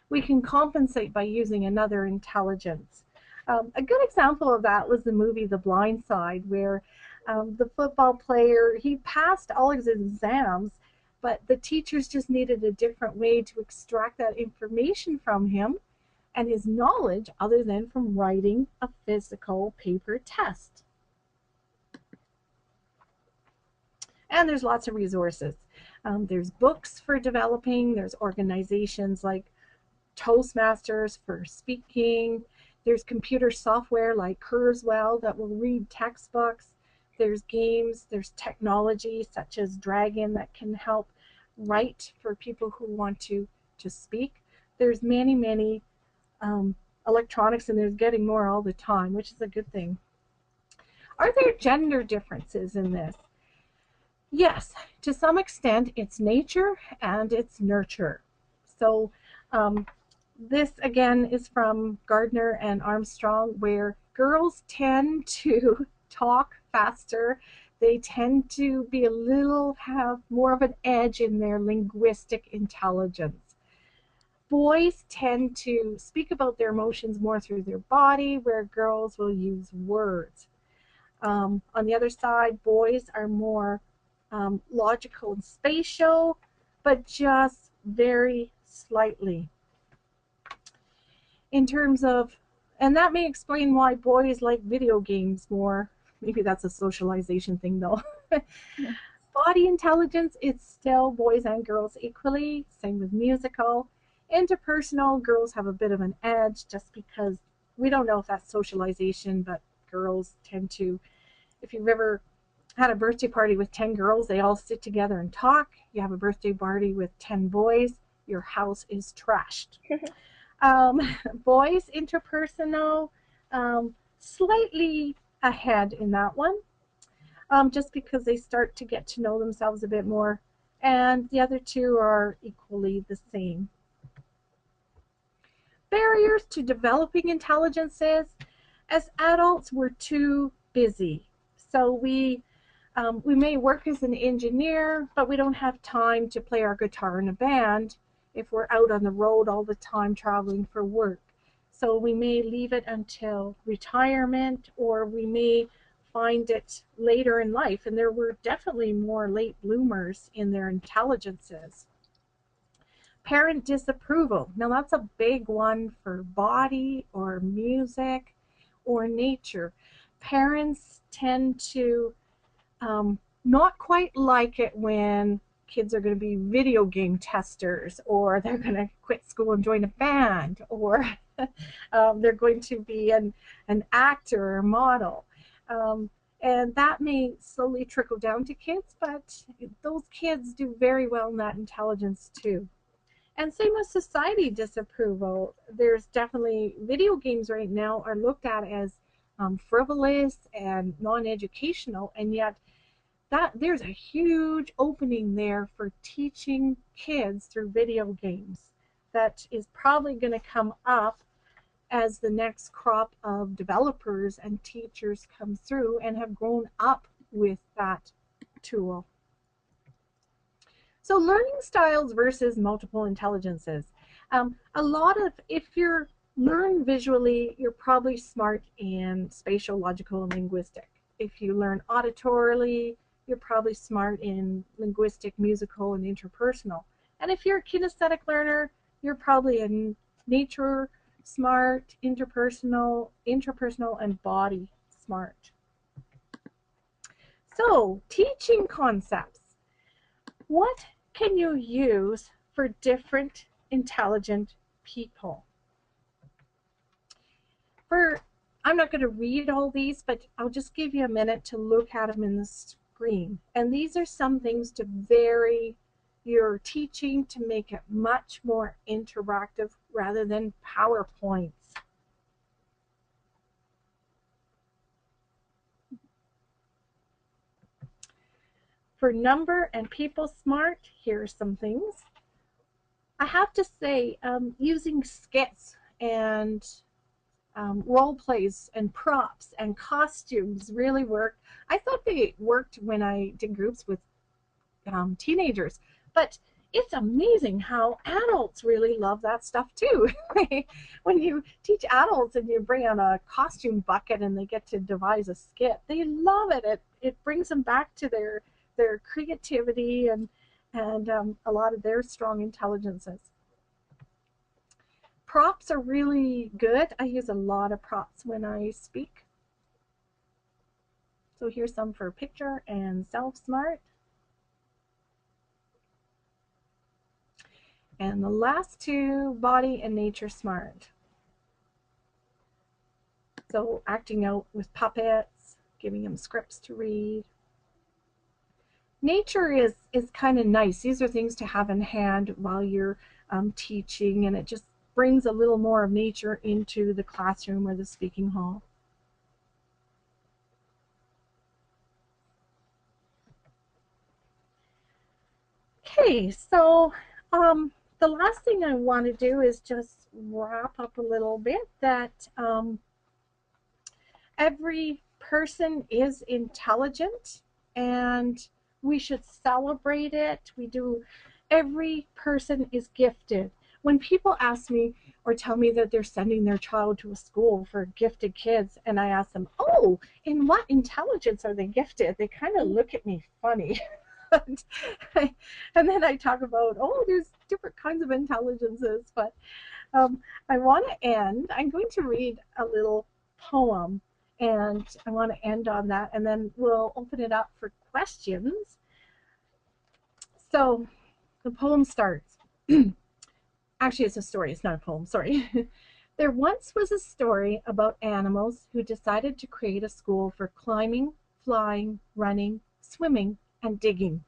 We can compensate by using another intelligence. A good example of that was the movie The Blind Side, where the football player, he passed all his exams, but the teachers just needed a different way to extract that information from him and his knowledge other than from writing a physical paper test. And there's lots of resources. There's books for developing, there's organizations like Toastmasters for speaking. There's computer software like Kurzweil that will read textbooks. There's games, there's technology such as Dragon that can help write for people who want to speak. There's many electronics, and there's getting more all the time, which is a good thing. Are there gender differences in this? Yes, to some extent it's nature and it's nurture. So this again is from Gardner and Armstrong, where girls tend to talk faster. They tend to be have more of an edge in their linguistic intelligence. Boys tend to speak about their emotions more through their body, where girls will use words. On the other side, boys are more logical and spatial, but just very slightly. In terms of And that may explain why boys like video games more. Maybe that's a socialization thing, though. Body intelligence, it's still boys and girls equally. Same with musical. Interpersonal, girls have a bit of an edge just because we don't know if that's socialization, but girls tend to, if you've ever had a birthday party with 10 girls, they all sit together and talk. You have a birthday party with 10 boys, your house is trashed. Boys, interpersonal, slightly ahead in that one, just because they start to get to know themselves a bit more. And the other two are equally the same. Barriers to developing intelligences. As adults, we're too busy. So we may work as an engineer, but we don't have time to play our guitar in a band if we're out on the road all the time traveling for work. So we may leave it until retirement, or we may find it later in life. And there were definitely more late bloomers in their intelligences. Parent disapproval. Now that's a big one for body or music or nature. Parents tend to not quite like it when kids are going to be video game testers, or they're going to quit school and join a band, or they're going to be an actor or model. And that may slowly trickle down to kids, but those kids do very well in that intelligence too. And same with society disapproval. There's definitely video games right now are looked at as frivolous and non-educational, and yet that there's a huge opening there for teaching kids through video games that is probably going to come up as the next crop of developers and teachers come through and have grown up with that tool. So learning styles versus multiple intelligences. A lot of, if you're learn visually, you're probably smart in spatial, logical, and linguistic. If you learn auditorily, you're probably smart in linguistic, musical, and interpersonal. And if you're a kinesthetic learner, you're probably in nature smart, interpersonal, and body smart. So, teaching concepts. What can you use for different intelligent people? I'm not going to read all these, but I'll just give you a minute to look at them in the screen. And these are some things to vary your teaching to make it much more interactive rather than PowerPoints. For number and people smart, here are some things. I have to say, using skits and role plays and props and costumes really work. I thought they worked when I did groups with teenagers, but it's amazing how adults really love that stuff too. When you teach adults and you bring out a costume bucket and they get to devise a skit, they love it. It brings them back to their creativity and a lot of their strong intelligences. Props are really good. I use a lot of props when I speak. So here's some for picture and self-smart. And the last two, body and nature smart. So acting out with puppets, giving them scripts to read. Nature is kind of nice. These are things to have in hand while you're teaching, and it just brings a little more of nature into the classroom or the speaking hall. Okay, so the last thing I want to do is just wrap up a little bit that every person is intelligent and we should celebrate it. Every person is gifted. When people ask me or tell me that they're sending their child to a school for gifted kids, and I ask them, oh, in what intelligence are they gifted? They kind of look at me funny. And then I talk about, oh, there's different kinds of intelligences, but I want to end. I'm going to read a little poem, and I want to end on that, and then we'll open it up for questions. So the poem starts. Actually, it's a story. It's not a poem. Sorry. There once was a story about animals who decided to create a school for climbing, flying, running, swimming, and digging.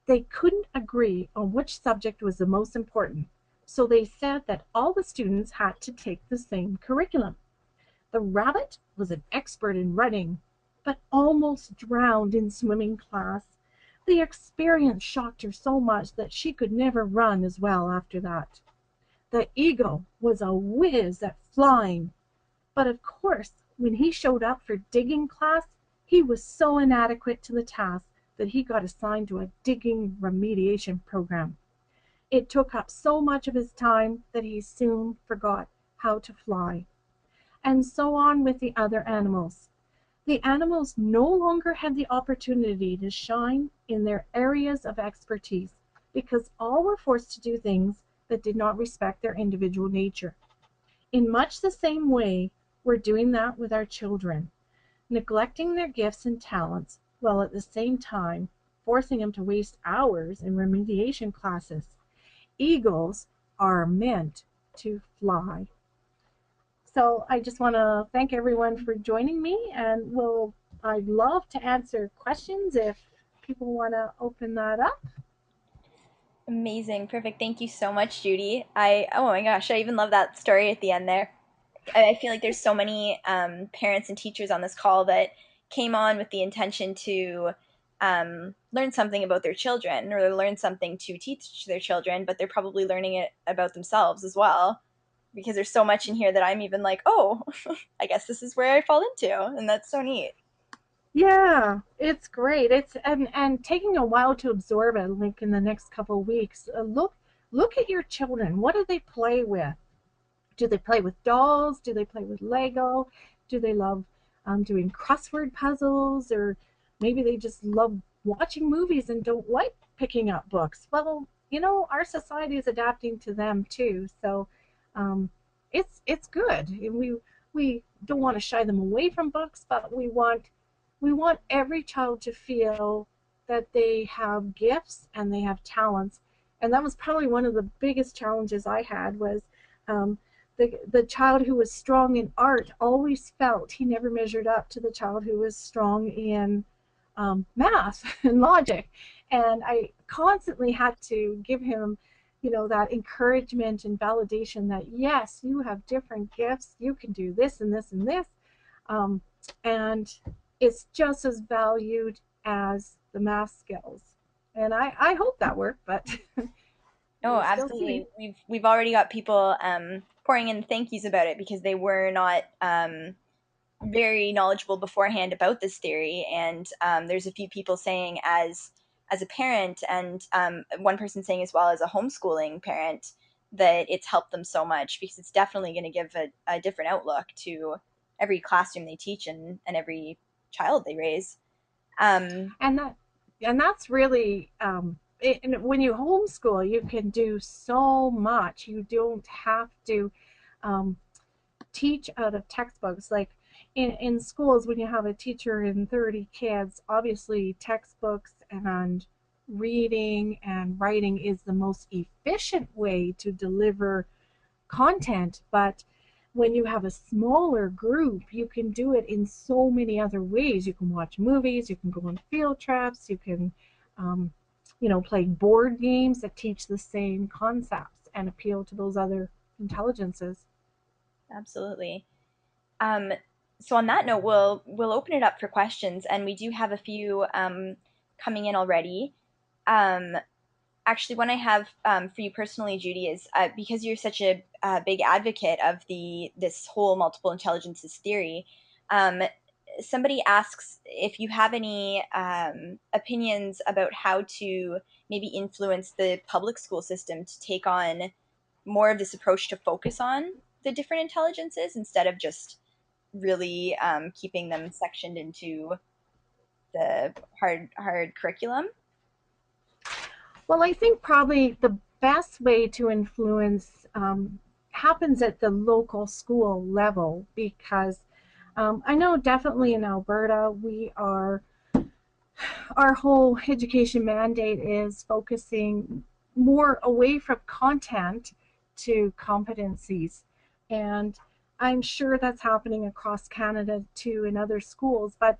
They couldn't agree on which subject was the most important, so they said that all the students had to take the same curriculum. The rabbit was an expert in running, but almost drowned in swimming class. The experience shocked her so much that she could never run as well after that. The eagle was a whiz at flying, but of course, when he showed up for digging class, he was so inadequate to the task that he got assigned to a digging remediation program. It took up so much of his time that he soon forgot how to fly. And so on with the other animals. The animals no longer had the opportunity to shine in their areas of expertise because all were forced to do things that did not respect their individual nature. In much the same way, we're doing that with our children, neglecting their gifts and talents while at the same time forcing them to waste hours in remediation classes. Eagles are meant to fly. So I just want to thank everyone for joining me, and I'd love to answer questions if people want to open that up. Amazing. Perfect. Thank you so much, Judy. Oh my gosh, I even love that story at the end there. I feel like there's so many parents and teachers on this call that came on with the intention to learn something about their children or learn something to teach their children, but they're probably learning it about themselves as well. Because there's so much in here that I'm even like, oh, I guess this is where I fall into, and that's so neat. Yeah, it's great. It's and taking a while to absorb it, like in the next couple of weeks. Look at your children. What do they play with? Do they play with dolls? Do they play with Lego? Do they love doing crossword puzzles? Or maybe they just love watching movies and don't like picking up books. Well, our society is adapting to them too. So um, it's good. We don't want to shy them away from books, but we want every child to feel that they have gifts and they have talents. And that was probably one of the biggest challenges I had was um, the child who was strong in art always felt he never measured up to the child who was strong in math and logic. And I constantly had to give him, that encouragement and validation that yes, you have different gifts, you can do this and this and this. Um, and it's just as valued as the math skills. And I hope that worked, but No, we'll still see. absolutely. We've already got people pouring in thank yous about it because they were not very knowledgeable beforehand about this theory, and there's a few people saying as a parent, and one person saying as well as a homeschooling parent that it's helped them so much because it's definitely going to give a different outlook to every classroom they teach and every child they raise. Um, and that and that's really and when you homeschool, you can do so much. You don't have to um, teach out of textbooks. Like in schools, when you have a teacher and 30 kids, obviously textbooks and reading and writing is the most efficient way to deliver content. But when you have a smaller group, you can do it in so many other ways. You can watch movies, you can go on field trips, you can um, play board games that teach the same concepts and appeal to those other intelligences. Absolutely. Um, so on that note, we'll open it up for questions, and we do have a few coming in already. Um, Actually, one I have for you personally, Judy, is because you're such a big advocate of the this whole multiple intelligences theory. Um, Somebody asks if you have any opinions about how to maybe influence the public school system to take on more of this approach to focus on the different intelligences instead of just really keeping them sectioned into the hard curriculum. Well, I think probably the best way to influence happens at the local school level, because I know definitely in Alberta our whole education mandate is focusing more away from content to competencies. And I'm sure that's happening across Canada too in other schools. But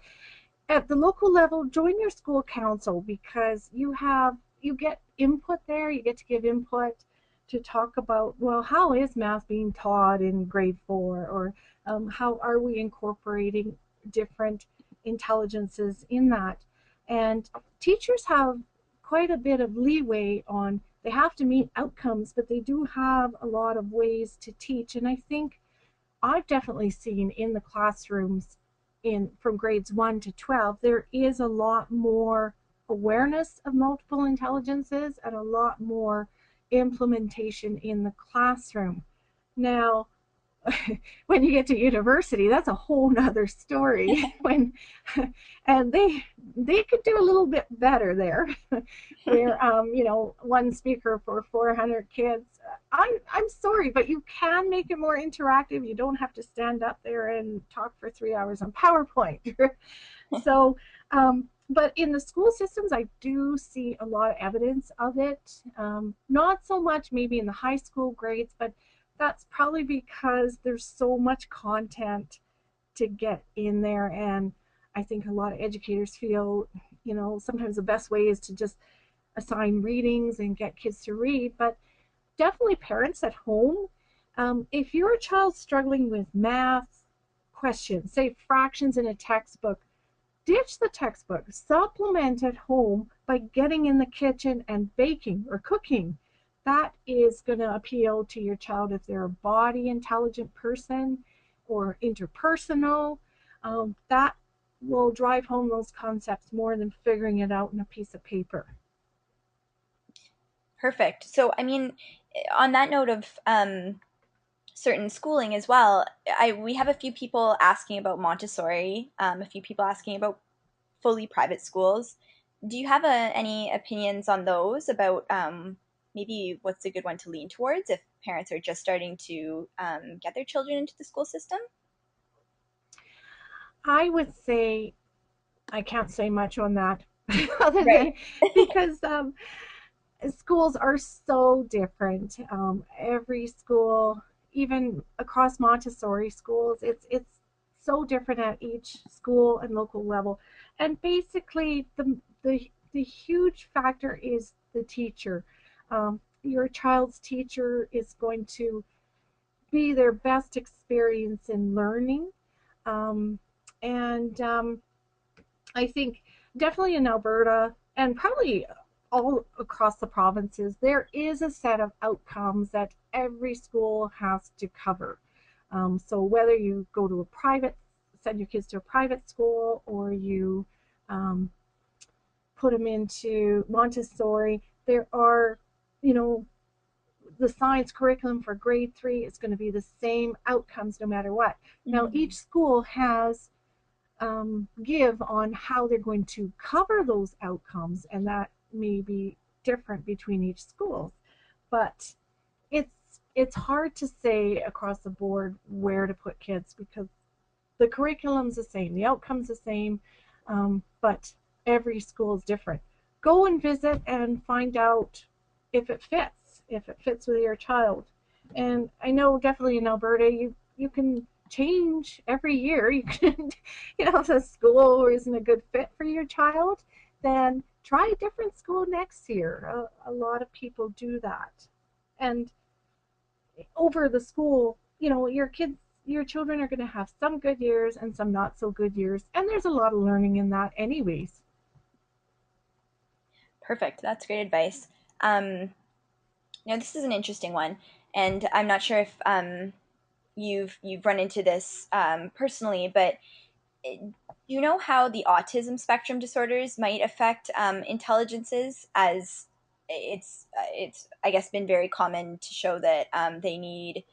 at the local level, join your school council, because you get input there. You get to give input to talk about, well, how is math being taught in grade 4, or how are we incorporating different intelligences in that. And teachers have quite a bit of leeway on, they have to meet outcomes, but they do have a lot of ways to teach. And I think I've definitely seen in the classrooms in from grades 1 to 12, there is a lot more awareness of multiple intelligences and a lot more implementation in the classroom. Now, when you get to university, that's a whole nother story. When and they could do a little bit better there, where one speaker for 400 kids. I'm sorry, but you can make it more interactive. You don't have to stand up there and talk for 3 hours on PowerPoint. So, but in the school systems, I do see a lot of evidence of it. Not so much maybe in the high school grades, but that's probably because there's so much content to get in there. And I think a lot of educators feel, sometimes the best way is to just assign readings and get kids to read. But definitely parents at home, if your child's struggling with math questions, say fractions in a textbook, ditch the textbook, supplement at home by getting in the kitchen and baking or cooking. That is going to appeal to your child if they're a body intelligent person or interpersonal. That will drive home those concepts more than figuring it out in a piece of paper. Perfect. So, I mean, on that note of certain schooling as well, we have a few people asking about Montessori, a few people asking about fully private schools. Do you have any opinions on those about maybe what's a good one to lean towards if parents are just starting to get their children into the school system? I would say I can't say much on that other Right. than because schools are so different. Every school, even across Montessori schools, it's so different at each school and local level. And basically, the huge factor is the teacher. Your child's teacher is going to be their best experience in learning. Um, and I think definitely in Alberta and probably all across the provinces, there is a set of outcomes that every school has to cover. So whether you go to send your kids to a private school, or you um, put them into Montessori, there are, you know, the science curriculum for grade 3 is going to be the same outcomes no matter what. Now, Mhm. each school has give on how they're going to cover those outcomes, and that may be different between each school. But it's hard to say across the board where to put kids, because the curriculum's the same, the outcome's the same, but every school is different. Go and visit and find out if it fits with your child. And I know definitely in Alberta, you can change every year. You can, if a school isn't a good fit for your child, then try a different school next year. A lot of people do that. And over the school, your children are going to have some good years and some not so good years. And there's a lot of learning in that, anyways. Perfect. That's great advice. Um, this is an interesting one, and I'm not sure if you've run into this personally, but do you know how the autism spectrum disorders might affect intelligences? As it's I guess been very common to show that they need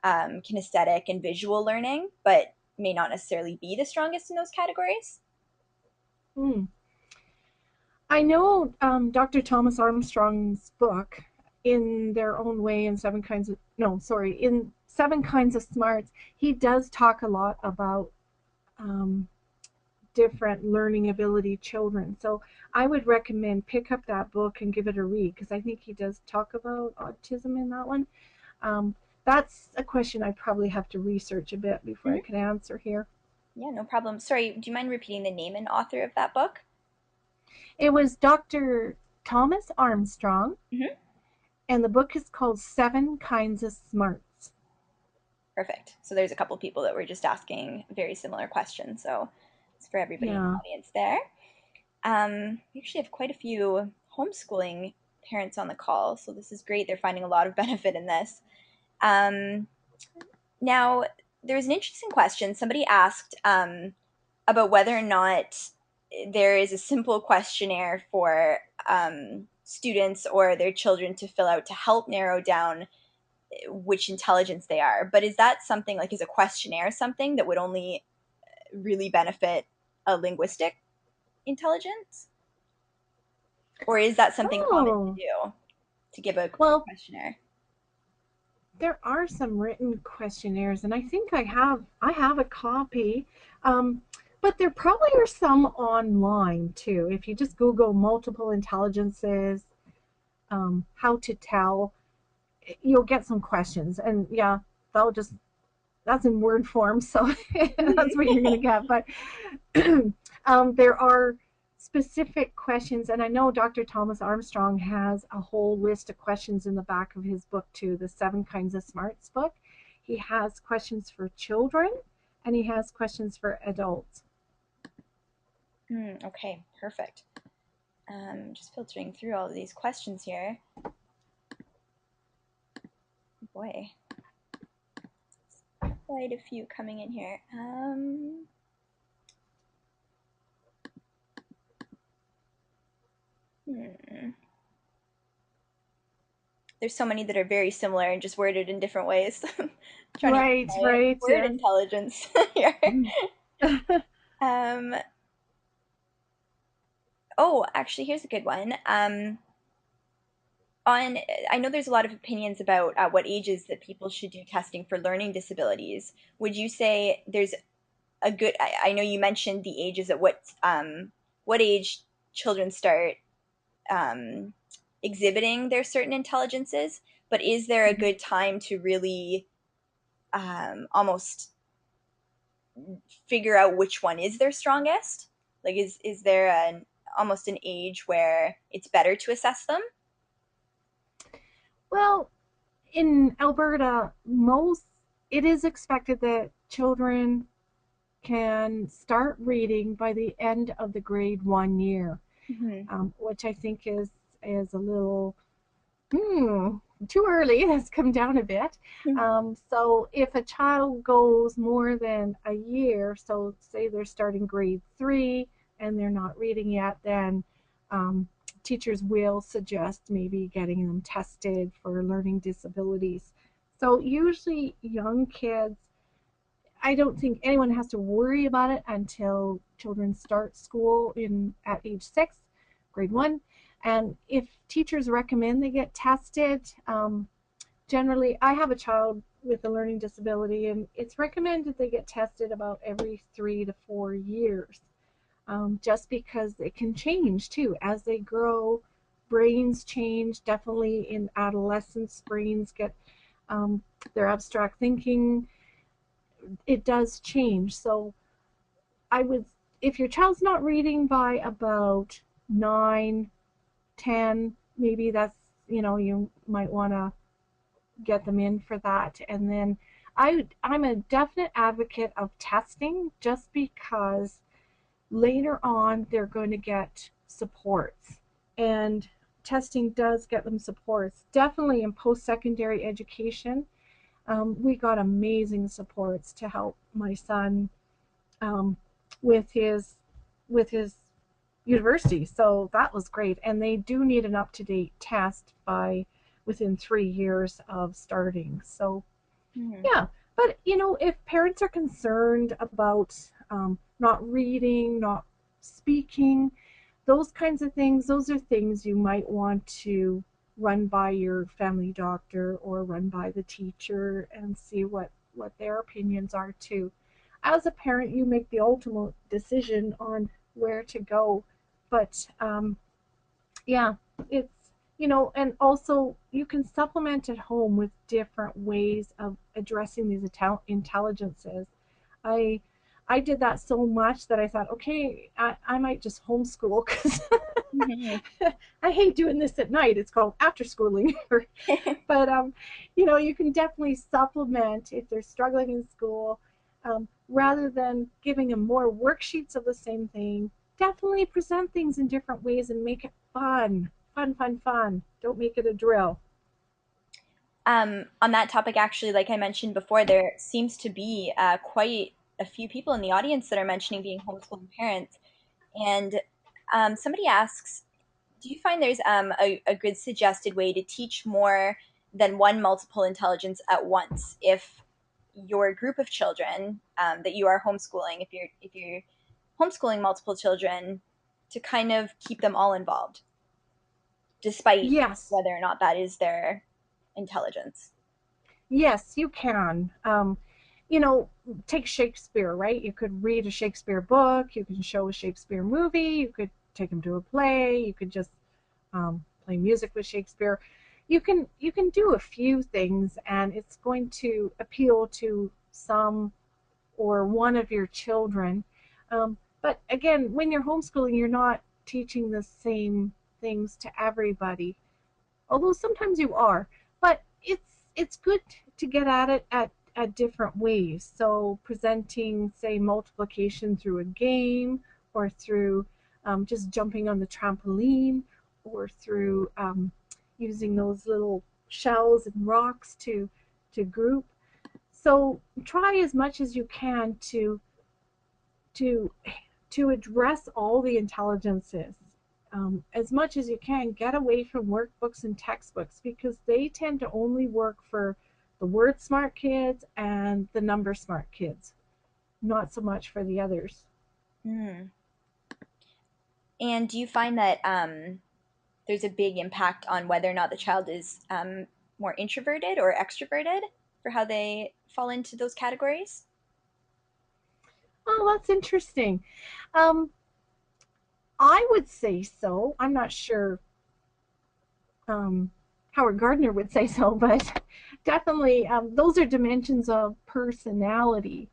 kinesthetic and visual learning, but may not necessarily be the strongest in those categories. Hmm. I know Dr. Thomas Armstrong's book. in their own way in Seven Kinds of, no, sorry, in Seven Kinds of Smarts, he does talk a lot about um, different learning ability children. So I would recommend pick up that book and give it a read, because I think he does talk about autism in that one. Um, that's a question I probably have to research a bit before I Mhm. can answer here. Yeah, no problem. Sorry, do you mind repeating the name and author of that book? It was Dr. Thomas Armstrong, Hmm. and the book is called Seven Kinds of Smarts. Perfect. So there's a couple people that were just asking very similar questions. So it's for everybody in the Yeah. audience there. We actually have quite a few homeschooling parents on the call, so this is great. They're finding a lot of benefit in this. Um, Now, there's an interesting question. Somebody asked about whether or not there is a simple questionnaire for students or their children to fill out to help narrow down which intelligence they are. But is that something like, is a questionnaire something that would only really benefit a linguistic intelligence? Or is that something common to Oh, do to give a well, questionnaire? there are some written questionnaires, and I think I have a copy. Um, but there probably are some online too. If you just Google multiple intelligences, how to tell, you'll get some questions. And yeah, they'll just that's in word form, so that's what you're going to get. But there are specific questions, and I know Dr. Thomas Armstrong has a whole list of questions in the back of his book too, the Seven Kinds of Smarts book. He has questions for children, and he has questions for adults. Okay, perfect. Just filtering through all of these questions here. Boy, quite a few coming in here. Hmm. There's so many that are very similar and just worded in different ways. Trying to use Right, my right, word yeah. intelligence here. Um, oh, actually, here's a good one. On I know there's a lot of opinions about what ages that people should do testing for learning disabilities. Would you say there's a good? I know you mentioned the ages at what age children start um, exhibiting their certain intelligences, but is there a good time to really almost figure out which one is their strongest? Like, is there an almost an age where it's better to assess them? Well, in Alberta, most it is expected that children can start reading by the end of the grade 1 year, Hmm. which I think is a little hmm, too early. It has come down a bit. So if a child goes more than a year, so say they're starting grade 3 and they're not reading yet, then um, teachers will suggest maybe getting them tested for learning disabilities. So usually young kids, I don't think anyone has to worry about it until children start school in at age 6, grade 1. And if teachers recommend they get tested, generally, I have a child with a learning disability, and it's recommended they get tested about every 3 to 4 years, just because it can change too as they grow. Brains change. Definitely in adolescence, brains get their abstract thinking. It does change. So I would, if your child's not reading by about 9, 10, maybe you might want to get them in for that. And then I'm a definite advocate of testing, just because later on they're going to get supports. And testing does get them supports. Definitely in post-secondary education, we got amazing supports to help my son um, with his university. So that was great. And they do need an up-to-date test by within 3 years of starting. So Hmm. yeah, but if parents are concerned about not reading, not speaking, those kinds of things, those are things you might want to run by your family doctor or run by the teacher and see what their opinions are too. As a parent, you make the ultimate decision on where to go, but yeah, it's, and also you can supplement at home with different ways of addressing these intelligences. I I did that so much that I thought, okay, I might just homeschool because Mhm. I hate doing this at night. It's called after schooling. But you can definitely supplement if they're struggling in school, rather than giving them more worksheets of the same thing. Definitely present things in different ways and make it fun, fun, fun, fun. Don't make it a drill. On that topic, actually, like I mentioned before, there seems to be quite a few people in the audience that are mentioning being homeschooling parents. And somebody asks, do you find there's a good suggested way to teach more than one multiple intelligence at once if your group of children that you are homeschooling, if you're homeschooling multiple children, to kind of keep them all involved, despite Yes, whether or not that is their intelligence? yes, you can. You know, take Shakespeare, right? You could read a Shakespeare book, you can show a Shakespeare movie, you could take them to a play, you could just play music with Shakespeare. You can do a few things, and it's going to appeal to some or one of your children. But again, when you're homeschooling, you're not teaching the same things to everybody, although sometimes you are. But it's good to get at it at different ways. So presenting, say, multiplication through a game, or through just jumping on the trampoline, or through using those little shells and rocks to group. So try as much as you can to to address all the intelligences. As much as you can, get away from workbooks and textbooks because they tend to only work for the word smart kids and the number smart kids, not so much for the others. Mm. And do you find that there's a big impact on whether or not the child is more introverted or extroverted for how they fall into those categories? Oh, that's interesting. Um, I would say so. I'm not sure Howard Gardner would say so, but definitely those are dimensions of personality.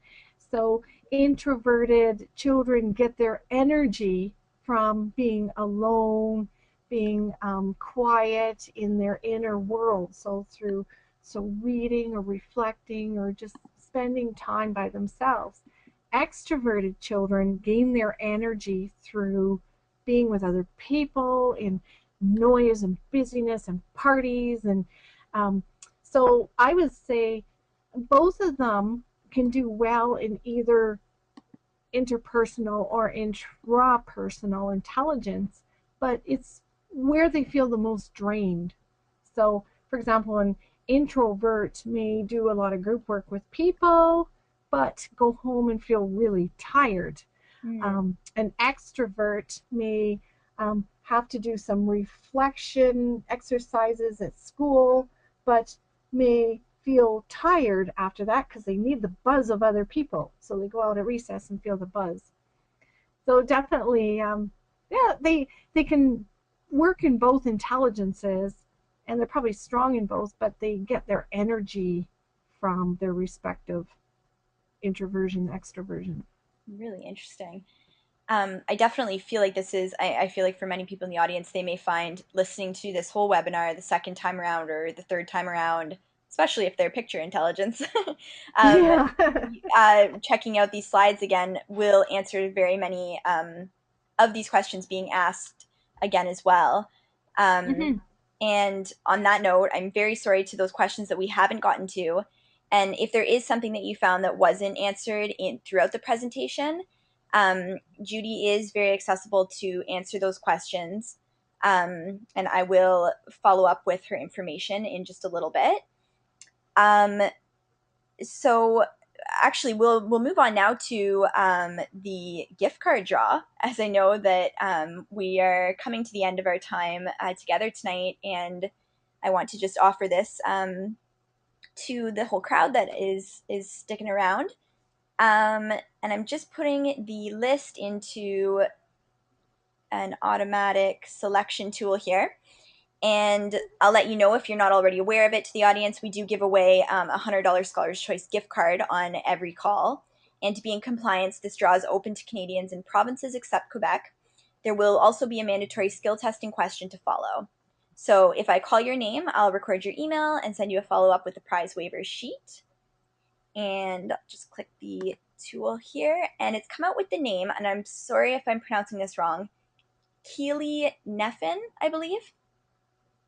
So introverted children get their energy from being alone, being quiet in their inner world. So reading or reflecting or just spending time by themselves. Extroverted children gain their energy through being with other people in noise and busyness and parties um, so I would say both of them can do well in either interpersonal or intrapersonal intelligence, but it's where they feel the most drained. So, for example, an introvert may do a lot of group work with people, but go home and feel really tired. Mm. An extrovert may have to do some reflection exercises at school, but may feel tired after that because they need the buzz of other people. So they go out at recess and feel the buzz. So definitely, yeah, they can work in both intelligences, and they're probably strong in both, but they get their energy from their respective introversion, extroversion. Really interesting. I definitely feel like I feel like for many people in the audience, they may find listening to this whole webinar the second time around or the third time around, especially if they're picture intelligence, um, Yeah. checking out these slides again will answer very many of these questions being asked again as well. Um, Mhm. and on that note, I'm very sorry to those questions that we haven't gotten to. And if there is something that you found that wasn't answered throughout the presentation, Judy is very accessible to answer those questions. And I will follow up with her information in just a little bit. Um, so actually we'll move on now to the gift card draw, as I know that we are coming to the end of our time together tonight, and I want to just offer this to the whole crowd that is sticking around. And I'm just putting the list into an automatic selection tool here. And I'll let you know if you're not already aware of it to the audience. We do give away a $100 Scholar's Choice gift card on every call. And to be in compliance, this draw is open to Canadians in provinces except Quebec. There will also be a mandatory skill testing question to follow. So if I call your name, I'll record your email and send you a follow-up with the prize waiver sheet. And I'll just click the tool here, and it's come out with the name, and I'm sorry if I'm pronouncing this wrong. Keely Neffin, I believe.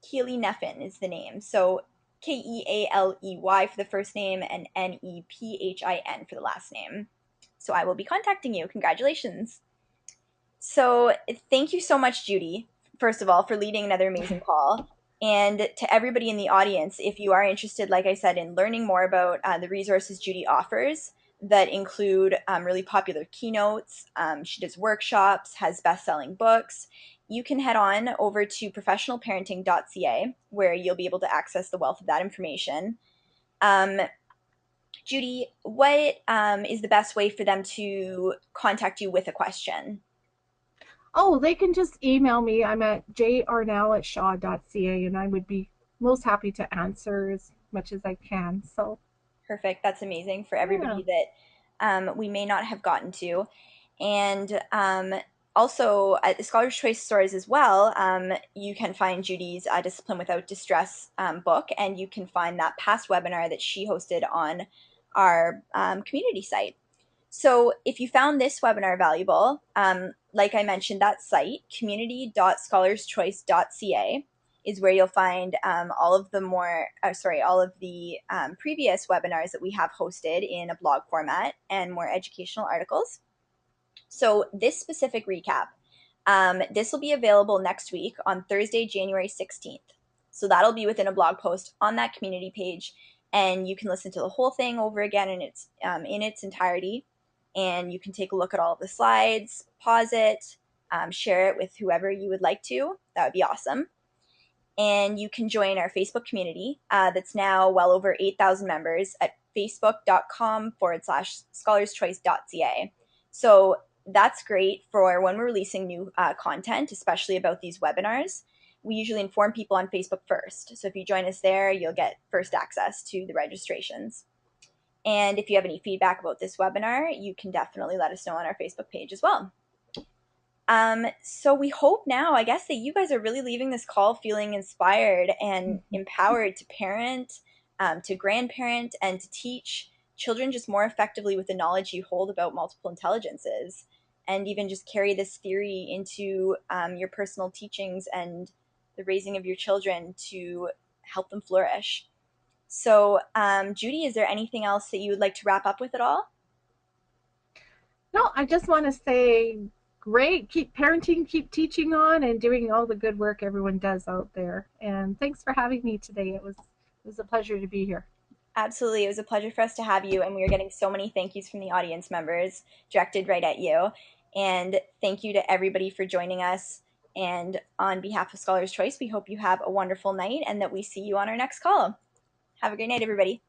Keely Neffin is the name. So Kealey for the first name and Nephin for the last name. So I will be contacting you. Congratulations. So thank you so much, Judy, first of all, for leading another amazing call. And to everybody in the audience, if you are interested, like I said, in learning more about the resources Judy offers that include really popular keynotes, she does workshops, has best-selling books, you can head on over to professionalparenting.ca, where you'll be able to access the wealth of that information. Judy, what is the best way for them to contact you with a question? Oh, they can just email me. I'm at jarnall@shaw.ca, and I would be most happy to answer as much as I can. So, Perfect. That's amazing for yeah. everybody that we may not have gotten to. And also at the Scholar's Choice stores as well, you can find Judy's Discipline Without Distress book, and you can find that past webinar that she hosted on our community site. So if you found this webinar valuable, like I mentioned, that site, community.scholarschoice.ca, is where you'll find all of the previous webinars that we have hosted in a blog format and more educational articles. So this specific recap, this will be available next week on Thursday, January 16th. So that'll be within a blog post on that community page, and you can listen to the whole thing over again in its entirety. And you can take a look at all of the slides, pause it, share it with whoever you would like to. That would be awesome. And you can join our Facebook community that's now well over 8,000 members at facebook.com/scholarschoice.ca. So that's great for when we're releasing new content, especially about these webinars. We usually inform people on Facebook first. So if you join us there, you'll get first access to the registrations. And if you have any feedback about this webinar, you can definitely let us know on our Facebook page as well. So we hope now, I guess, that you guys are really leaving this call feeling inspired and empowered to parent, to grandparent, and to teach children just more effectively with the knowledge you hold about multiple intelligences, and even just carry this theory into your personal teachings and the raising of your children to help them flourish. So, Judy, is there anything else that you would like to wrap up with at all? No, I just want to say, great. Keep parenting, keep teaching on, and doing all the good work everyone does out there. And thanks for having me today. It was a pleasure to be here. Absolutely. It was a pleasure for us to have you, and we are getting so many thank yous from the audience members directed right at you. And thank you to everybody for joining us. And on behalf of Scholar's Choice, we hope you have a wonderful night and that we see you on our next call. Have a great night, everybody.